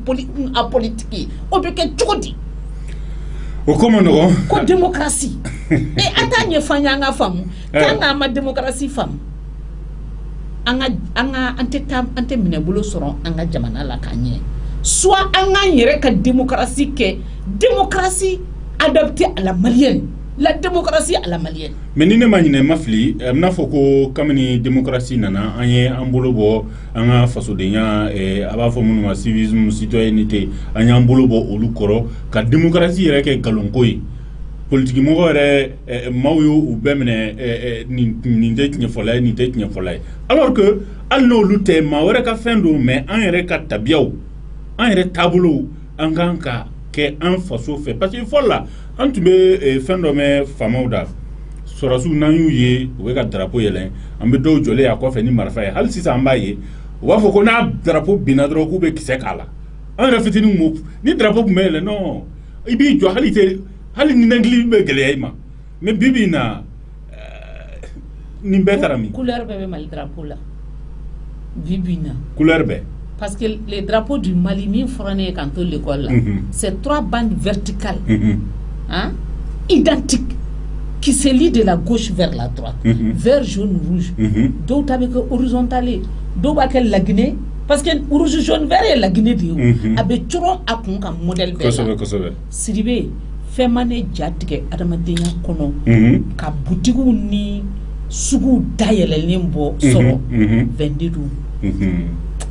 apolitique ye o bɛ kɛ cogo di o ko man nɔgɔn ko démocratie an t'a ɲɛfɔ an ye an ka faamu k'an k'an ma démocratie faamu an tɛ minɛbolo sɔrɔ an ka jamana la k'a ɲɛ soit an k'an yɛrɛ ka démocratie kɛ démocratie adaptée à la malienne la démocratie à la malienne. Mais ni ne ma ɲinɛ ma fili a bɛna fɔ ko kabini démocratie nana an ye an bolo bɔ an ka fasodenya a b'a fɔ minnu ma civisme citoyenneté an y'an bolo bɔ olu kɔrɔ ka démocratie yɛrɛ kɛ galonko ye politique mɔgɔ yɛrɛ maaw y'u bɛɛ minɛ nin tɛ tiɲɛfɔla ye nin tɛ tiɲɛfɔla ye alors que hali n'olu tɛ maa wɛrɛ ka fɛn don mais an yɛrɛ ka tabiyaw an yɛrɛ taabolow an kan ka kɛ an faso fɛ parce que fɔlɔ la an tun bɛ fɛn dɔ mɛn faamaw da sɔrɔsiw n'an y'u ye u bɛ ka drapeau yɛlɛn an bɛ dɔw jɔlen a kɔfɛ ni marifa ye hali sisan an b'a ye u b'a fɔ ko n'a drapeau binna dɔrɔn k'u bɛ kisɛ k'a la an yɛrɛ fitinin mo ni drapeau tun bɛ yɛlɛn non i b'i jɔ hali ni nɛgili bɛ gɛlɛya i ma mais bi bi in na nin bɛɛ taara min couleur bɛɛ bɛ Mali drapeau la bi bi in na couleur bɛɛ parce que les drapeaux du Mali min fɔra ne ye k'an to l'école là c'est 3 bandes verticales hein identiques qui se lie de la gauche vers la droite vert jaune rouge dɔw ta bɛ kɛ horizontal ye dɔw b'a kɛ laginɛ parce que rouge jaune vert ye laginɛ de ye a bɛ coron a kun ka modèle bɛɛ la kosɛbɛ Sidibe fɛn ma ne ja tigɛ adamadenya kɔnɔ ka butigiw ni suguw dayɛlɛlen bɔ sɔrɔ 22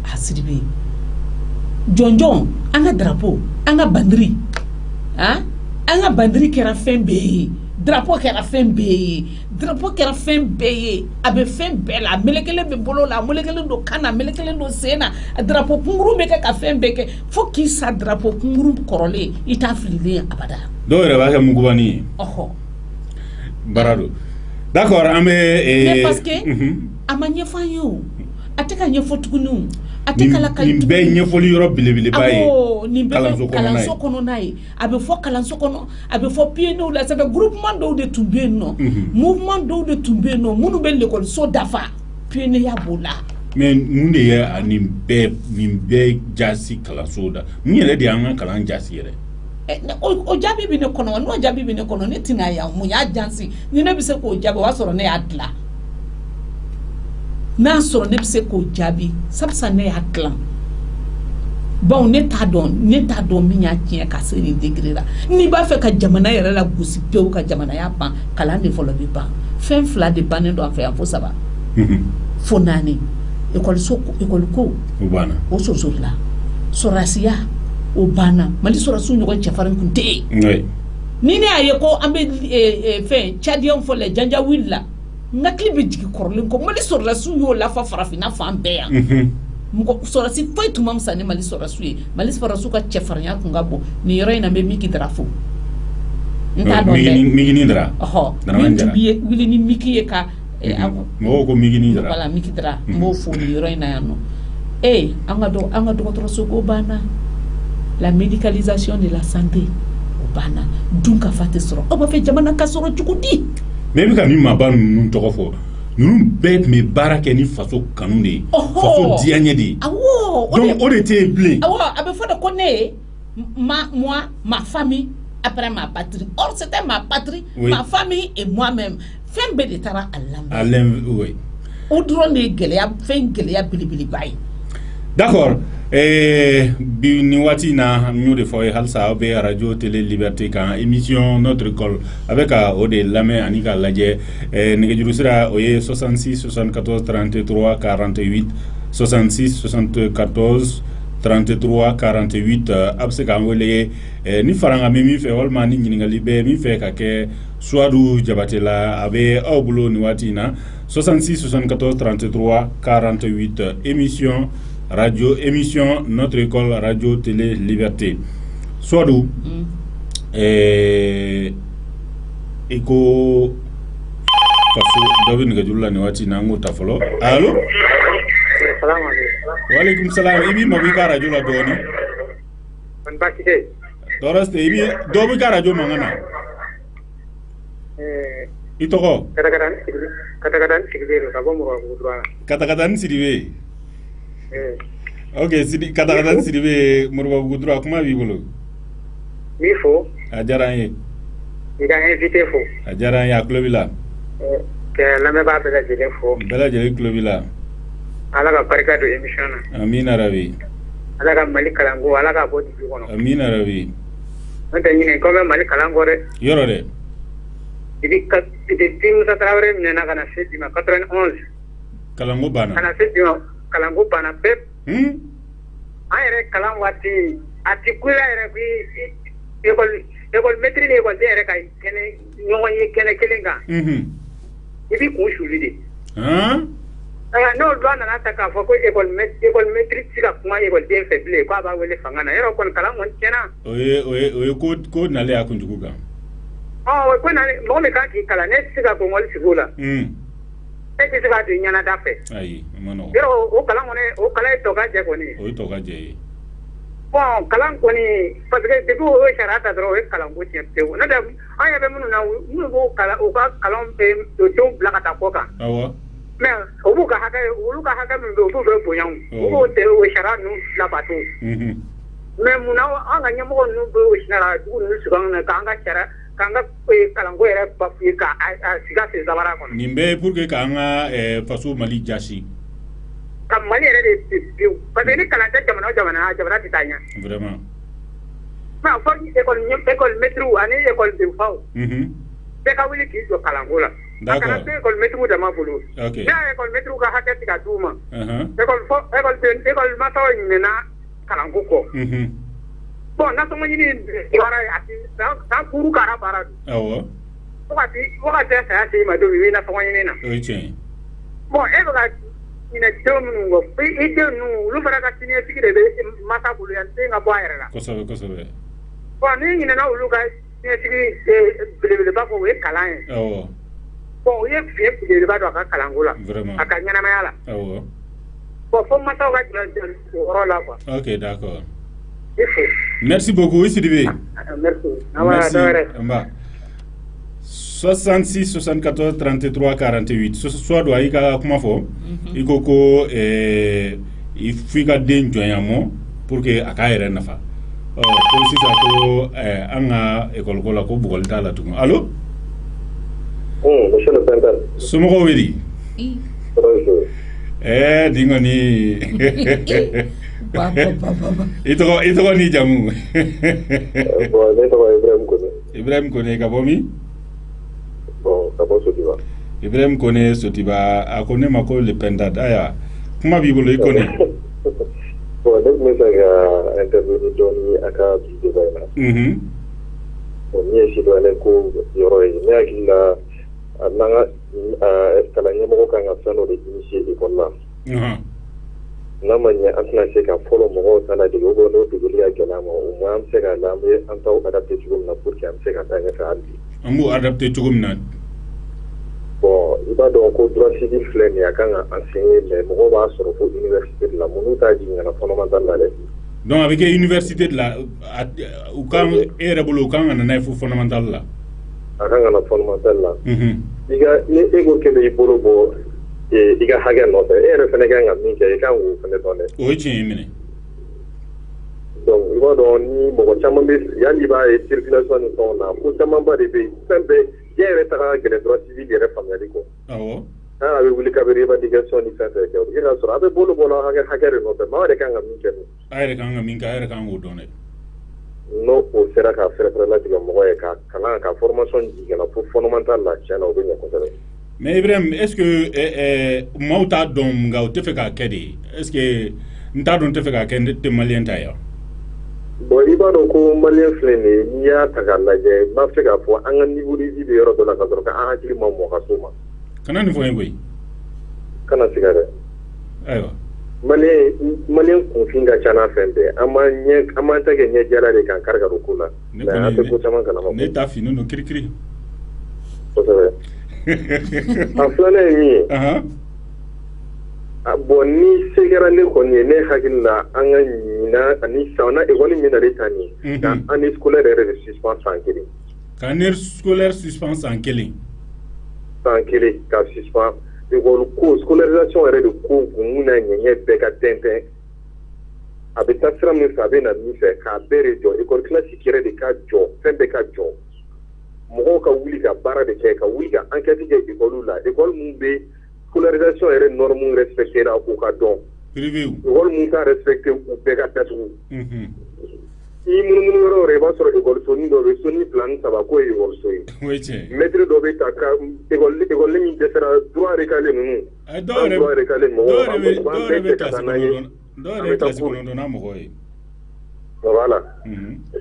a Sidibe jɔnjɔn an ka drapeau an ka bandiri an ka bandiri kɛra fɛn bɛɛ ye drapeau kɛra fɛn bɛɛ ye drapeau kɛra fɛn bɛɛ ye a bɛ fɛn bɛɛ la a melekelen bɛ bolo la a melekelen don kan na a melekelen don sen na a drapeau kunkuru bɛ kɛ ka fɛn bɛɛ kɛ fo k'i sa drapeau kunkuru kɔrɔlen i t'a fililen ye abada dɔw yɛrɛ b'a kɛ mugubani ye barado d'accord an bɛ mais parce que a ma ɲɛfɔ an ye o a tɛ ka ɲɛfɔ tuguni o a tɛ kala ka nin bɛɛ ɲɛfɔli yɔrɔ belebeleba ye nin bɛɛ bɛ kalanso kɔnɔna ye a bɛ fɔ kalanso kɔnɔ a bɛ fɔ PNU la ça fait groupement dɔw de tun bɛ yen nɔ mouvement dɔw de tun bɛ yen nɔ minnu bɛ l'école dafa PNU ya b'o la mais mun de ye nin bɛɛ jasi kalanso da mun yɛrɛ de y'an ka kalan jasi yɛrɛ o jaabi bɛ ne kɔnɔ wa n'o jaabi bɛ ne kɔnɔ ne tɛna yan mun y'a jansi ni ne bɛ se k'o jaabi o b'a sɔrɔ ne y'a dilan n'a sɔrɔ ne bɛ se k'o jaabi sabisa ne y'a dilan bon ne t'a dɔn min y'a tiɲɛ ka se nin degré la n'i b'a fɛ ka jamana yɛrɛ la gosi pewu ka jamanaya ban kalan de fɔlɔ bɛ ban fɛn 2 de bannen don an fɛ yan fo 3 fo 4 école ko o banna o sɔsɔrɔla sɔrɔsiya o banna Mali sɔrɔsiw ɲɔgɔn cɛfarin kun tɛ yen ni ne y'a ye ko an bɛ fɛn Tchadien fɔ la Janjaweed la n hakili bɛ jigin kɔrɔlen kɔ Mali sɔrɔsiw y'o lafa farafinna fan bɛɛ yan mɔgɔ sɔrɔsi foyi tun ma fisa ni Mali sɔrɔsiw ye Mali sɔrɔsiw ka cɛfarinya tun ka bon nin yɔrɔ in na n bɛ Miki Dara fo n t'a dɔn dɛ Miki Dara min tun bɛ wuli ni Miki ye ka mɔgɔw ko Miki Dara voilà Miki Dara n b'o fo nin yɔrɔ in na yan nɔ an ka dɔgɔtɔrɔso ko banna la médicalisation de la santé o banna dunkafa tɛ sɔrɔ aw b'a fɛ jamana ka sɔrɔ cogo di mais bɛ ka min maaba ninnu tɔgɔ fɔ ninnu bɛɛ tun bɛ baara kɛ ni faso kanu de ye faso diyaɲɛ de ye donc o de tɛ yen bilen awɔ a bɛ fɔ de ko ne ye moi ma famille après ma patrie or c'était ma patrie ma famille et moi-même fɛn bɛɛ de taara a lamɛn o dɔrɔn de ye fɛn gɛlɛya belebeleba ye d'accord bi ni waati na ñu de fɔ halisa aw bɛ radio télé liberté kan émission notre école avec o de lamɛn ani ka lajɛ nɛgɛjuru sira o ye 66 74 33 48 66 74 33 48 a bɛ se k'an wele ni faranga bɛ min fɛ walima ni ɲininkali bɛ min fɛ ka kɛ Suadu Jabate la a bɛ aw bolo ni waati na 66 74 33 48 émission notre école radio télé liberté Suadu iko faso dɔ bɛ nɛgɛjuru la ni waati na an k'o ta fɔlɔ allo waaleykum salaam i b'i mabɔ i ka radio la dɔɔni tɔɔrɔ tɛ i b'i dɔ b'i ka radio mankan na i tɔgɔ Katakatani Sidibe ok Katakatani Sidibe Moribabugu Dura kuma b'i bolo mi fo a diyara an ye i ka invité fo a diyara an ye a tulo b'i la ka lamɛnbaa bɛɛ lajɛlen fo bɛɛ lajɛlen tulo b'i la Ala ka barika don émission na amina rabi Ala ka Mali kalanko Ala ka bɔ dugu kɔnɔ amina rabi n'o tɛ ɲinɛ ko bɛ Mali kalanko dɛ yɔrɔ dɛ depuis Musa Traoré minɛna ka na se bi ma 91 kalanko banna ka na se bi ma kalanko banna pewu an yɛrɛ kalan waati a ti kula yɛrɛ ko école maîtrise ni école den yɛrɛ ka kɛnɛ ɲɔgɔn ye kɛnɛ kelen kan i b'i kun suli de n'o loi nana ta k'a fɔ ko école maîtrise tɛ se ka kuma école den fɛ bilen k'a b'a wele fanga na yɔrɔ kɔni kalan kɔni tiɲɛna o ye ko nalen a kunjugu kan Oh, ko na mo me ka ki kala ne siga ko ngol sigula. E ti siga ti nyana da fe. Ayi, mano. Pero o kala to ga je ko ni. O to ga je. Bon, kala ko ni parce que de ko o sharata dro e kala ko ti te. Na da aya be mun na mu go kala o ka kala be to to blaka ta ko ka. Awa. Mais o bu ka haka mun do bu bo yan. O te o sharata nu la bato. Mais mun na anga nyamo nu bo shinara du nu sugan na ka anga shara kanga kalango yɛrɛ bafuye ka siga sen zabara kɔnɔ. Nin bɛɛ pour que k'an ka faso Mali jasi. Ka Mali yɛrɛ de pewu parce que ni kalan tɛ jamana o jamana tɛ taa ɲɛ. Vraiment. Mais fɔ école maître ani école denfaw. Bɛɛ ka wuli k'i jɔ kalanko la. A kana to école maître dama bolo. Ok. N'a école maître ka hakɛ tigɛ d'u ma. École masaw ɲinɛna kalanko kɔ. Bon, n'a sɔn ɲini baara ye a ti san kuru kara baara don. Awɔ. Fo ka tɛ saya se i ma don min i bɛ nasɔngɔ ɲini na. O ye tiɲɛ ye. Bon, e bɛ ka ɲinɛ denw minnu kɔ i denw ninnu olu fana ka siniɲɛsigi de bɛ masa bolo yan den ka bɔ a yɛrɛ la. Kosɛbɛ kosɛbɛ. Bon, n'i ɲinɛna olu ka siniɲɛsigi belebeleba kɔ o ye kalan ye. Awɔ. Bon, o ye fiɲɛ belebeleba don a ka kalanko la. Vraiment. A ka ɲɛnamaya la. Awɔ. Bon, fo masaw ka jɔ o yɔrɔ la quoi. Ok, d'accord. Merci beaucoup, Sidibé. Merci. Merci. 66 74 33 48. Soit do ayika kuma fo. Iko ko il fika den joyamo pour que aka yɛrɛ nafa. Ko sisa ko an ka école ko la ko bugɔli t'a la tugun. Allo? Monsieur le président. Somɔgɔw bɛ di? Bonjour. Dingoni. I tɔgɔ ni jamu. Bon, ne tɔgɔ Ibrahim Kone. Ibrahim Kone ka bɔ min? Bon, ka bɔ Sotiba. Ibrahim Kone Sotiba a ko ne ma ko le pendant aya kuma b'i bolo i Kone. Bon, ne tun bɛ fɛ ka intervenir dɔɔni a ka bi débat in na. Bon, min ye citoyen ko yɔrɔ ye ne hakili la n'an ka kalan ɲɛmɔgɔ kan ka fɛn dɔ de initier école la. N'a ma ɲɛ an tɛna se ka fɔlɔ mɔgɔw ta ladege ou bien n'o degeli ka gɛlɛn an ma au moins an bɛ se ka an bɛ an taw adapté cogo min na pour que an bɛ se ka taa ɲɛfɛ hali bi. An b'o adapté cogo min na. Bon, i b'a dɔn ko droit civil filɛ nin ye a kan ka enseigner mais mɔgɔw b'a sɔrɔ fo université de la minnu t'a jigin ka na fondamental la dɛ. Donc a bɛ kɛ université de la u kan e yɛrɛ bolo u kan ka na n'a ye fo fondamental la. A kan ka na fondamental la. Ni e ko k'e bɛ i bolo bɔ i ka hakɛ nɔfɛ e yɛrɛ fana kan ka min kɛ i kan k'o fana dɔn dɛ. O ye tiɲɛ ye minɛ. Donc i b'a dɔn ni mɔgɔ caman bɛ yanni i b'a ye circulation ni fɛnw na ko camanba de bɛ yen fɛn bɛɛ diɲɛ yɛrɛ taga gɛlɛn droit civil yɛrɛ faamuyali kɔ. Awɔ. N'a bɛ wuli k'a bɛ revendication ni fɛn fɛn kɛ o bɛ k'a sɔrɔ a bɛ bolo bɔ hakɛ de nɔfɛ maa yɛrɛ kan ka min kɛ nin. A yɛrɛ kan ka min kɛ a yɛrɛ kan k'o dɔn dɛ. N'o o sera ka fɛrɛfɛrɛ latigɛ mɔgɔ ye ka kalan ka formation jigin na fo fondamental la tiɲɛna o bɛ ɲɛ kosɛbɛ. Mais Ibrahim, est-ce que maaw t'a dɔn nka u tɛ fɛ k'a kɛ de est-ce que n t'a dɔn n tɛ fɛ k'a kɛ ne tɛ maliyɛn ta yan. Bon i b'a dɔn ko maliyɛn filɛ nin ye n'i y'a ta k'a lajɛ n b'a fɛ k'a fɔ an ka niveau de vie bɛ yɔrɔ dɔ la ka sɔrɔ k'an hakili ma mɔ ka s'o ma. Kana nin fɔ n ye koyi. Kana siga dɛ. Ayiwa. Maliyɛn kunfin ka ca n'a fɛn bɛɛ an m'an ta kɛ ɲɛ jala de kan kari ka don ko la mais an tɛ ko caman kalama. Ne ta fini don kirikiri. Kosɛbɛ. A filanan ye min ye. Bon ni se kɛra ne kɔni ye ne hakili la an ka ɲina ani san na école min nalen ta nin ye ka année scolaire yɛrɛ de suspend san kelen. Ka année scolaire suspend san kelen. San kelen ka suspend école ko scolarisation yɛrɛ de ko gungun na ɲɛɲɛ bɛɛ ka tɛntɛn a bɛ taa sira min fɛ a bɛ na min fɛ k'a bɛɛ de jɔ école classique yɛrɛ de ka jɔ fɛn bɛɛ ka jɔ. Mɔgɔw ka wuli ka baara de kɛ ka wuli ka enquête kɛ école la école mun bɛ scolarisation yɛrɛ norme respecté la u ka dɔn école mun t'a respecté u bɛɛ ka datugu i munumunu yɔrɔ yɔrɔ i b'a sɔrɔ école dɔ bɛ soni 2 ni 3 k'o ye école ye maître dɔ bɛ ta ka école min dɛsɛra droit recalé ninnu droit recalé mɔgɔw b'an bɛɛ cɛ ka taa n'a ye an bɛ taa cours voilà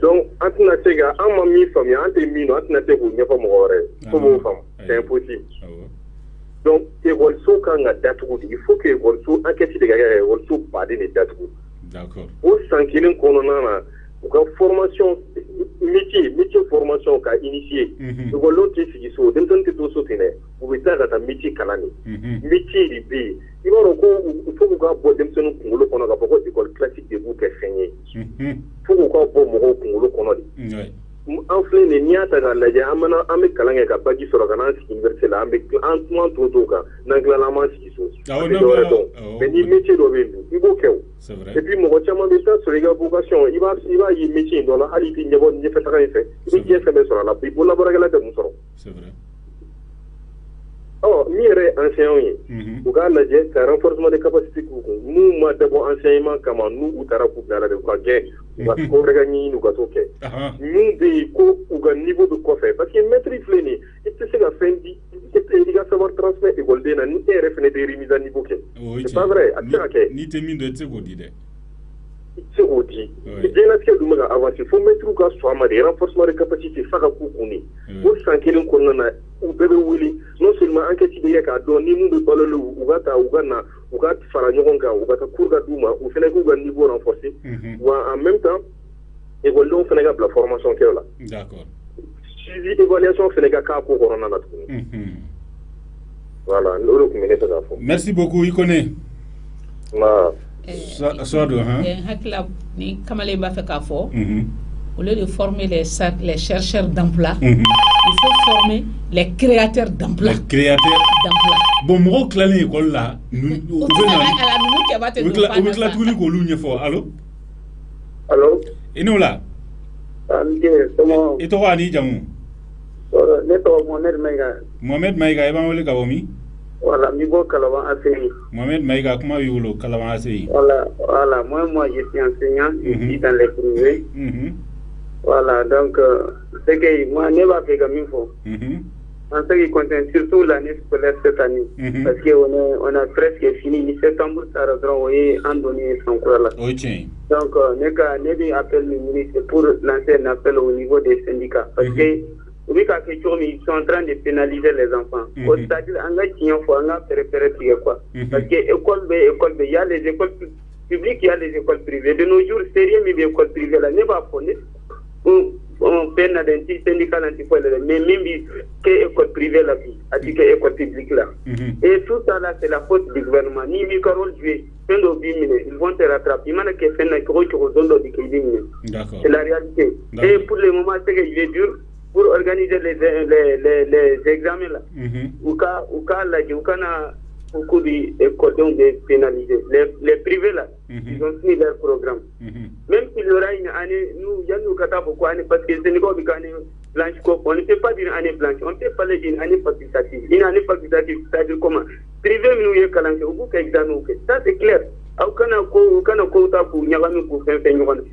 donc an tɛna se ka an ma min faamuya an tɛ min dɔn an tɛna se k'o ɲɛfɔ mɔgɔ wɛrɛ fo b'o faamu c'est impossible donc école kan ka datugu de il faut que école enquête de ka kɛ école baden de datugu o san kelen kɔnɔna na ou formation métier formation qu'a initié école l'on te sigi so dem tan te to so tene ou beta ta métier kalani métier di bi ibaro ko faut ko bo dem sonu kungolo kono ga ko école classique de vous que saigner faut ko bo mo kungolo kono di en fait les niata ga la ja amana ame kalanga ka baji soro kana université la ambe en tout ka nangla la ma sigi so mais ni métier do be ibo kew c'est vrai et puis mo chama de ça sur les vocation il va y métier dans la haliti njabo ni fait travail fait il bien fait sur la pour la boragala de musoro c'est vrai oh mire enseignant ou ga la je ça renforcement des capacités ko nous ma d'abord enseignement comment nous ou tara pour la de quoi gain va ko regagni nous ga toke nous de ko ou ga niveau de quoi faire parce que maîtrise fléni et c'est ça fait dit il va savoir transmettre et golden na ni refene de remise à niveau que c'est pas vrai ni te min de tsego di de c'est aussi et bien là que nous avancer faut mettre au cas soit des renforcement de capacité faka ku kuni pour s'enquérir qu'on na ou bébé wili non seulement enquête de ka don ni mundu balolu ou gata ou gana ou gat fara nyogonga ou gata kurga duma ou fene ku ga niveau renforcé ou en même temps et golon fene ga la formation que là d'accord suivi évaluation fene ga ka ko corona na tout voilà lolu ko mene ça fo merci beaucoup Ikone ma Sodo hakla ni kamale ba fe ka fo au lieu de former les chercheurs d'emploi il faut former les créateurs d'emploi bon mo clané école là nous allo ino la ito wa ni jamu ne to Mohamed Maiga e ba wole ka bomi voilà mi go Kalaban ACI Mohamed Maiga comment yulo Kalaban ACI voilà moi je suis enseignant ici dans les privés voilà donc c'est que moi ne va faire comme il faut en ce qui concerne surtout l'année scolaire cette année parce que on a presque fini mi septembre ça redonne en donné son cours là donc ne bi appel le ministre pour lancer un appel au niveau des syndicats parce que oui, ils sont en train de pénaliser les enfants. C'est-à-dire, il faut préférer quoi. Parce que il y a les écoles publiques, il y a les écoles privées. De nos jours, sérieux, mais les écoles privées, là, n'est pas fondé. On peine à des syndicats antipoles, mais même que école privée, là, à-t-il que école publique, là. Et tout ça, là, c'est la faute du gouvernement. Ni micro joué, ils vont te rattraper. Il y a qui fait un gros c'est la réalité. Et pour le moment, c'est que il est dur. Pour organiser les examens là, ou cas là, na beaucoup d'écoles donc pénalisées. Les privés là, ils ont fini leur programme. Même s'il y aura une année, nous, il y a nous kata beaucoup année parce que c'est une année blanche. On ne peut pas dire année blanche, on peut parler d'une année facultative. Une année facultative, c'est-à-dire comment? Privé, nous y est calanché, au bout qu'examen, ça c'est clair.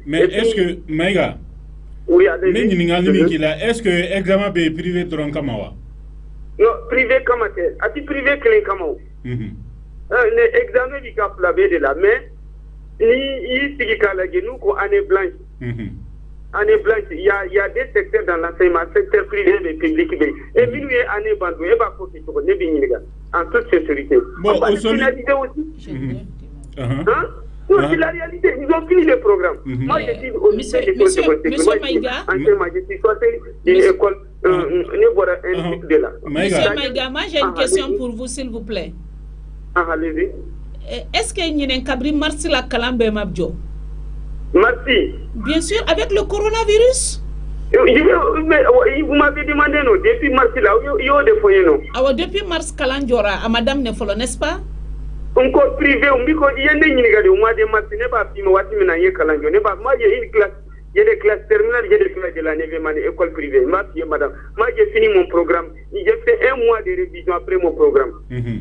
Mais est-ce que, Maïga, oui, mais est-ce que l'examen est privé de Kamawa? Non, privé comme ça. Privé clé comme l'examen du cap la baie de la main, il y nous qu'on année blanche. Année blanche, il y a des secteurs dans l'enseignement, secteur privé et public. Et puis, il y a année bande, il y a en toute sécurité. Bon, on va finaliser aussi. C'est la réalité, ils ont fini le programme. Moi, je dis au lycée de Monsieur Maïga, Monsieur Maïga, moi j'ai une question pour vous, s'il vous plaît. Allez-y. Est-ce qu'il y a un cabri Marcy la Kalambe Mabjo? Merci. Bien sûr, avec le coronavirus. Vous m'avez demandé, non, depuis mars, là, il y a des foyers, non? Alors, depuis mars, Kalandjora, à Madame Nefolo, n'est-ce pas? Encore privé, on dit qu'il y a des mois de mars, n'est pas si moi, moi, j'ai une classe, il y a des classes terminales, il y a des classes de la 9e année, école privée. Madame, moi, j'ai fini mon programme. J'ai fait un mois de révision après mon programme.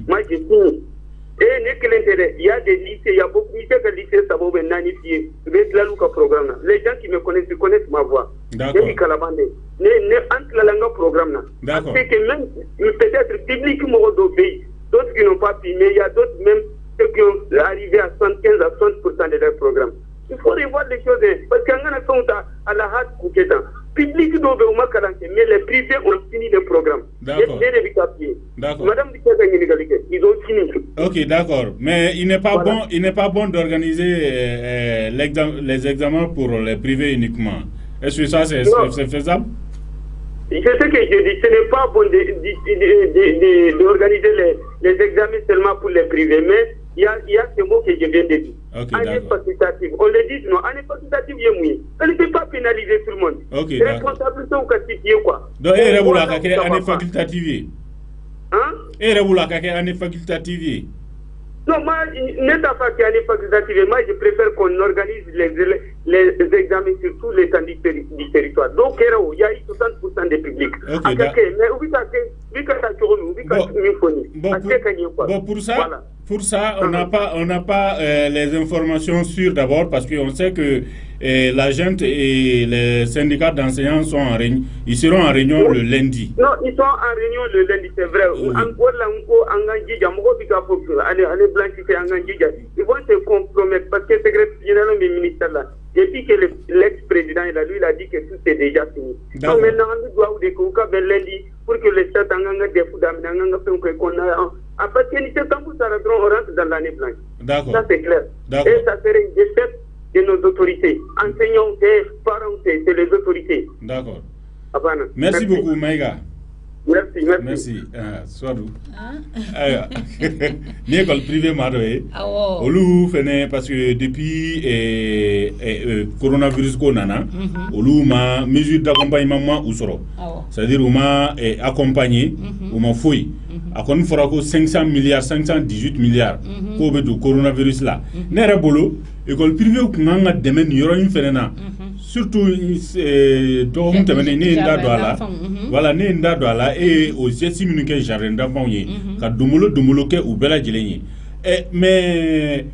Moi, j'ai fini. Et n'est que l'intérêt, il y a des lycées, il y a beaucoup de lycées, ça va être nanifié. Programme. Les gens qui me connaissent ma voix. D'accord. Entre la langue programme. D'accord. Parce que même, peut-être, public, d'autres qui n'ont pas pu, mais il y a d'autres même ceux qui ont arrivé à 75 à 60% de leur programme. Il faut revoir les choses, parce qu'en a à la hâte, public dobe ou makalante, mais les privés ont fini le programme. D'accord. Madame ils ont fini. Ok, d'accord. Mais il n'est pas bon, bon d'organiser les examens pour les privés uniquement. Est-ce que ça c'est faisable? C'est ce que je dis, ce n'est pas bon d'organiser les examens seulement pour les privés, mais il y a ce mot que je viens de dire. Année facultative. On le dit, non, année facultative, elle ne peut pas pénaliser tout le monde. Les responsabilités sont classifiées, quoi. Donc, elle est année facultative. Hein? Elle est année facultative. Non, moi, n'est pas année facultative. Moi, je préfère qu'on organise les examens sur tous les temps du territoire. Donc, il y a 60% des publics. Pour ça, on n'a pas les informations sûres d'abord parce qu'on sait que la junte et les syndicats d'enseignants sont en réunion. Ils seront en réunion le lundi. Non, ils sont en réunion le lundi, c'est vrai. Ils vont se compromettre parce que le secrétaire général du ministère là, depuis que l'ex-président il a dit que tout est déjà fini. Donc maintenant, on doit vous découvrir lundi pour que les États à partir de septembre, ça rentre dans l'année blanche. D'accord. Ça, c'est clair. Et ça serait une défaite de nos autorités. Enseignants, parents, c'est les autorités. D'accord. Merci beaucoup, Maïga. Merci. Soadou. L'école privée Maroé. Olu fene parce que depuis coronavirus ko nana, olu ma mesure d'accompagnement ou soro. C'est-à-dire on m'a accompagné, on m'a fouillé. A kon fora ko 500 milliards 518 milliards ko be do coronavirus là. Nere bolo école privée ko nga deme ni yoro in fene na. Surtout do hum temene ni nda do ala. Voilà ni nda do ala et aux 6 minutes jardin d'enfants yi ka dumulo ke ou bela jilenyi. Mais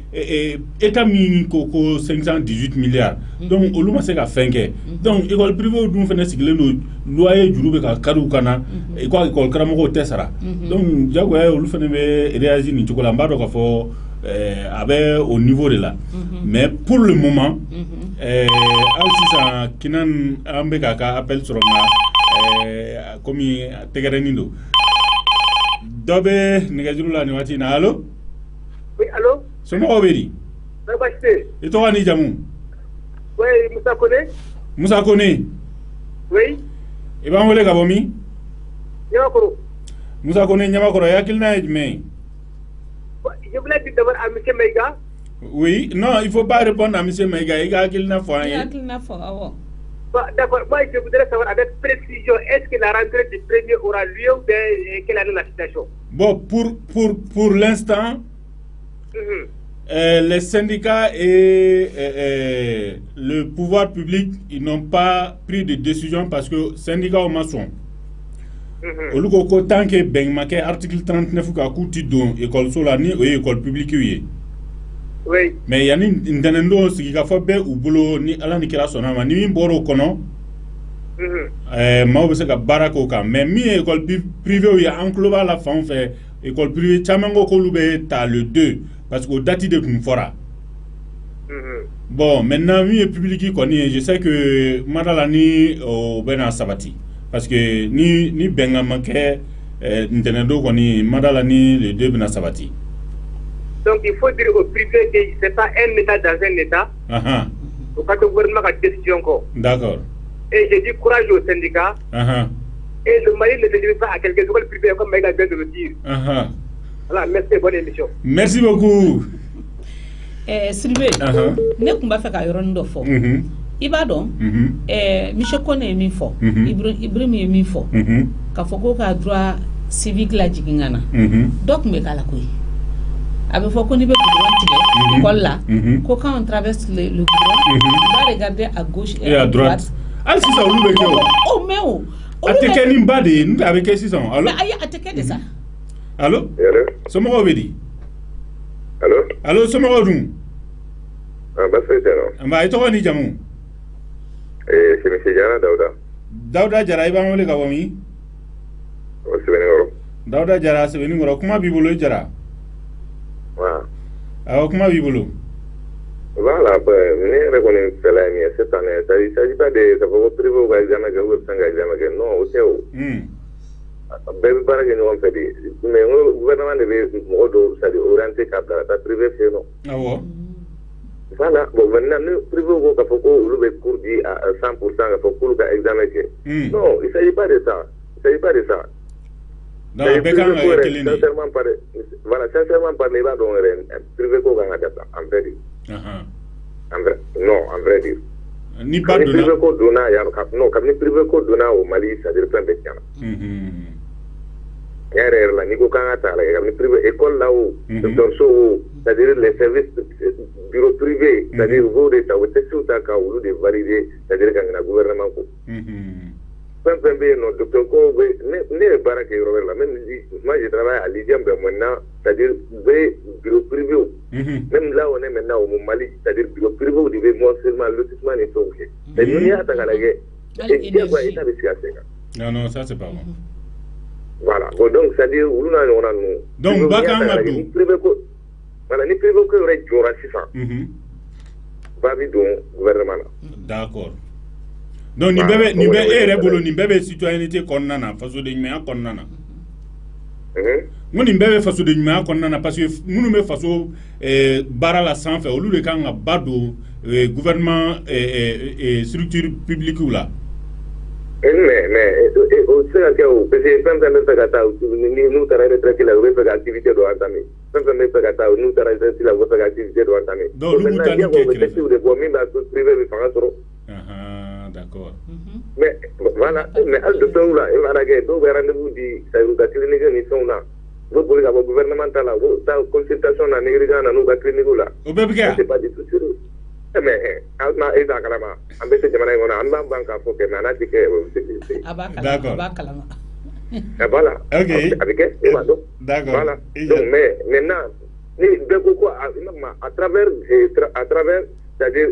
état mi ko 518 milliards. Donc olu ma se ka fenke. Donc école privée dum fene sigile no loyer juru be ka kadu kana e ko école karamo tesara. Donc jago olu fene be réagir ni chokola mbado ka fo avec au niveau de là. Mais pour le moment alsisa kinan ambe ka appel sur ma comme tegerenindo dobe negajuru la ni wati na allo. Oui, allô? C'est moi, Obedi. Et toi, Ani Jamou? Oui, Moussa Kone. Moussa Kone? Oui. Et bien, vous voulez Gabomi? Nyamakoro. Moussa Kone, Nyamakoro, y'a qu'il n'a mais. Je voulais dire d'abord à M. Maïga. Oui, non, il ne faut pas répondre à M. Maïga. Il y a qu'il n'a pas. D'accord, moi je voudrais savoir avec précision, est-ce que la rentrée du premier aura lieu ou quelle année la situation? Bon, pour l'instant, les syndicats et le pouvoir public, ils n'ont pas pris de décision parce que syndicats au maçon. Au tant que Bengmake, article 39 ka kuti don école solani ou école publique. Oui. Mais il y a une denendo qui a fait ou boulot ni ala ni kira sonama ni boro kono. Ma obese ka barako ka mais mi école privée où il y a enclova la fin fait école privée chamango ko lube ta le 2 parce que date de Kumfora. Bon, maintenant mi public koni je sais que madalani au bena sabati parce que ni bengamake denendo koni madalani le 2 bena sabati. Donc il faut dire au privé que ce n'est pas un État dans un État. Au cas où le gouvernement a une décision. D'accord. Et je dis courage aux syndicats. Et le Mali ne se dirige pas à quelques écoles privées comme Maïga vient de le dire. Voilà, merci, bonne émission. Merci beaucoup. Sylvain, ne kumba fait ka yoron do fo. Iba don Michel Kone mi fo. Ibrahim mi fo. Ka fo ko ka droit civique la jigingana. Donc me kala koy. Avec faut qu'on y veut là, quand on traverse le goudron, on va regarder à gauche et à droite. Ah, si ça, on oh, mais oh! A teke ni mbade, nous avec 6 ans. Allô? Mais a teke de ça. Allô? C'est moi, Obedi. Allô? Allô, c'est moi, Odum. Ah, bah, c'est ça. Bah, et toi, ni Jamou? C'est M. Jara Daouda. Daouda Jara, il va me le gavami? C'est Beningoro. Daouda Jara, c'est Beningoro. Comment vivez-vous, Jara? Wow. Alors, comment vivez-vous? Voilà, ne reconnais pas la mienne cette année. Il ne s'agit pas de savoir privé ou examen que vous avez examen. Non, au CO. Bébé para que nous fait mais le gouvernement devait orienter cap la privé c'est non. Ah ouais. Voilà, bon maintenant nous privé au cap faut le cours dit à 100% il faut que le examen que. Non, il ne s'agit pas de ça. Il ne s'agit pas de ça. Non, sincèrement parler, voilà, sincèrement parler là donc privé ko ga ngata en vrai dire. Non, en vrai dire. Ni pas de privé ko dona ya non, comme ni privé ko dona au Mali, ça dire plein de tiens. Erreur là, ni ko ka ngata la, comme ni privé école là où docteur so, c'est-à-dire les services bureau privé, c'est-à-dire vous de ta wote sous ta ka ou de valider, c'est-à-dire que le gouvernement ko. Non, docteur Ko, ne barake là, même moi je travaille à l'IDIAM maintenant, c'est-à-dire bureau privé. Même là on est maintenant au Mali, c'est-à-dire bureau privé, vous devez moi seulement lotissement et tout. C'est-à-dire il y a ta galère. Non, ça c'est pas bon. Voilà, bon, donc c'est-à-dire on a nous. Donc Bakanga ni privé ko, voilà, ni privé ko aurait du racisme. Babi donc gouvernement. D'accord. Donc ni bébé bolo ni bébé citoyenneté konnana faso de nyama konnana ngoni bébé faso de nyama konnana parce que munu me faso bara la sanfé olu de kan bado gouvernement structure publique là mais au sein que au PC même dans le gata nous travailler traiter la web activité doit entamer même dans le gata nous travailler traiter la web activité doit entamer donc nous tani que de bomi ba privé bi fanga soro d'accord. Mais voilà, mais al docteur là, il va regarder, donc rendez-vous dit, ça vous a clinique ni son là. Vous pouvez avoir gouvernemental là, vous ta consultation là, négligent là, nous va clinique là. C'est pas du tout sérieux. Mais alma est d'accord là, en fait c'est jamais on a en banque à faut que nana dit que d'accord. Voilà. OK. Avec d'accord. Voilà. Donc mais maintenant ni de quoi à travers c'est-à-dire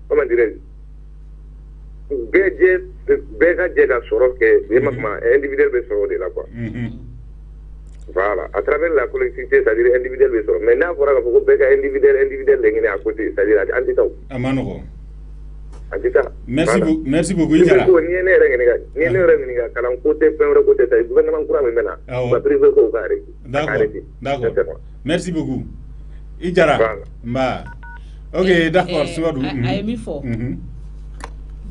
comment dirais-je Béga Djeda Soro, que individuel Bessoro de là quoi. Voilà, à travers la collectivité, c'est-à-dire individuel Bessoro. Maintenant, il faudra que Béga individuel à côté, c'est-à-dire Antita. Amano. Antita. Merci beaucoup. Il y a D'accord. Merci beaucoup. Ijara. Mba. OK, d'accord, Souadou. Aimifo.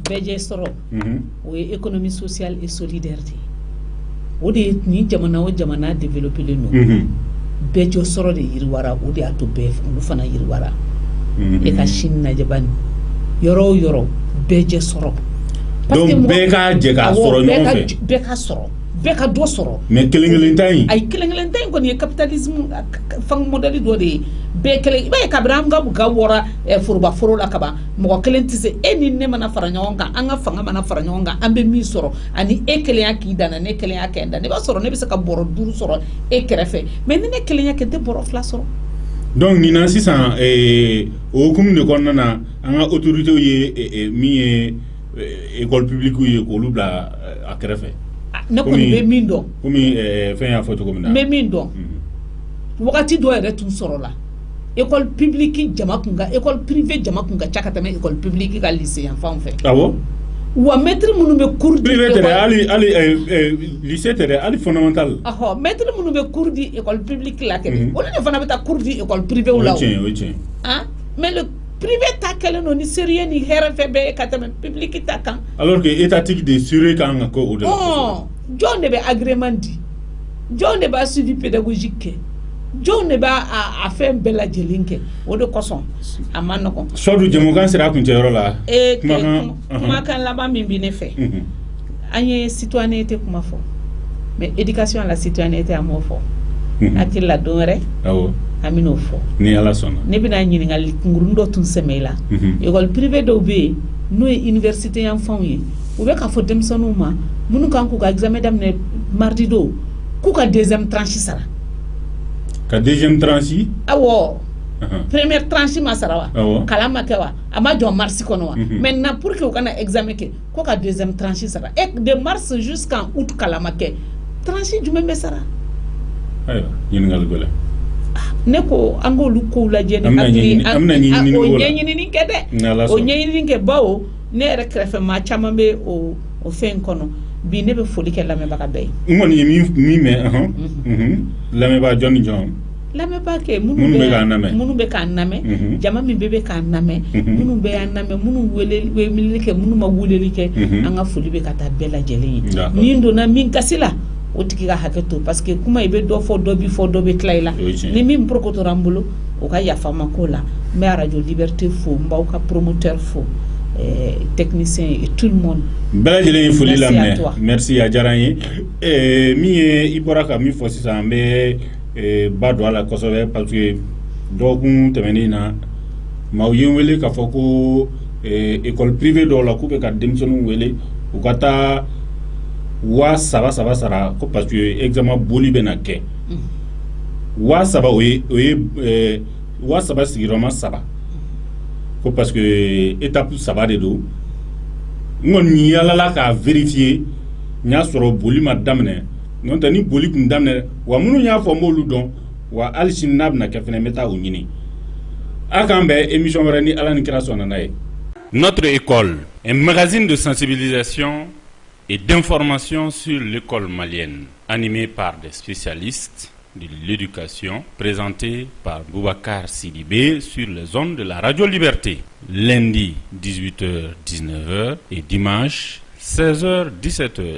Beje soro ou économie sociale et solidarité o de ni jamana développer le nous beje soro de yirwara o de ato be fu fana yirwara e ka shinna jabani yoro beje soro donc beka je ka soro non fait beka soro beka do soro mais kelengelen tay ko ni capitalisme fang modèle do de bekele be kabram ga wora e furba la kaba mo kelentise eni ne mana faranyonga anga fanga mana faranyonga ambe mi soro ani ekele yaki dana ne ekele yakenda ne ba soro ne be se ka boro duru soro e krefe mais ne ekele yakende boro fla soro donc ni nan sisan o kum de konnana anga autorité ye mi école publique ye ko lubla a krefe ne ko be min do komi fin ya photo comme na me min do wakati do ere tun soro la école publique jama kunga école privée jama kunga chakatame école publique ka lycée enfant fait ah bon wa maître munu be cours di privé ali lycée tere ali fondamental ah maître munu be cours di école publique la kene on ne fana beta cours di école privée ou là oui hein mais le privé ta kele no ni sérieux ni RFB katame public ta kan alors que étatique de sérieux kan ko au delà oh John ne be agrément di John ne ba suivi pédagogique John ne ba a fait bella jelinke o de koson amano ko sodu jemogan sera kun teyoro la kuma kan la ba min bi ne fait anye citoyenneté kuma fo mais éducation à la citoyenneté amo fo akil la donre awo amino fo ni ala sona ne bina nyini ngal ngurundo tun semela école privée do be no université enfant yi ou be ka fo demsonuma munu kan ko ga examen damne mardi do ku ka deuxième tranche sara ka deuxième tranche awo première tranche ma sara wa kala makewa ama jo mars kono wa maintenant pour que o kana examen ke ko ka deuxième tranche sara et de mars jusqu'en août kala make tranche du même sara ayo yin ngal gole ne ko an k'olu kow lajɛ ni o ɲɛɲinini kɛ dɛ o ɲɛɲinini kɛ bawo ne yɛrɛ kɛrɛfɛ maa caman bɛ o fɛn kɔnɔ bi ne bɛ foli kɛ lamɛnbaga bɛɛ ye. n kɔni ye min mɛn lamɛnbaga jɔn ni jɔn. lamɛnbaga kɛ minnu bɛ k'an lamɛn jama min bɛ k'an lamɛn minnu bɛ y'an lamɛn minnu weleli kɛ minnu ma weleli kɛ an ka foli bɛ ka taa bɛɛ lajɛlen ye min donna min gasi la o tigi ka hakɛ to parce que kuma i bɛ dɔ fɔ dɔ bi fɔ dɔ bɛ tila i la ni min porokotora an bolo o ka yafa ma ko la n bɛ radio liberté fo n b'aw ka promoteur fo technicien et tout le monde. bɛɛ lajɛlen ye foli laminɛ merci a diyara n ye min ye i bɔra ka min fɔ sisan an bɛ ba don a la kosɛbɛ parce que dɔgɔkun tɛmɛnen na maaw ye n wele k'a fɔ ko école privée dɔw la k'u bɛ ka denmisɛnninw wele u ka taa 3,000 sara ko parce que examen boli bɛ na kɛ 3,000 o ye 3,000 sigiyɔrɔma 3 ko parce que étape 3 de don n kɔni yalala k'a vérifier n y'a sɔrɔ boli ma daminɛ n'o tɛ ni boli tun daminɛ wa minnu y'a fɔ n b'olu dɔn wa hali sini n'a bɛna kɛ fɛnɛ n bɛ taa o ɲini a k'an bɛn émission wɛrɛ ni Ala ni kira sɔnna n'a ye. Notre école, un magazine de sensibilisation et d'information sur l'école malienne, animé par des spécialistes de l'éducation, présenté par Boubacar Sidibé sur les ondes de la Radio Liberté, lundi 18h-19h et dimanche 16h-17h.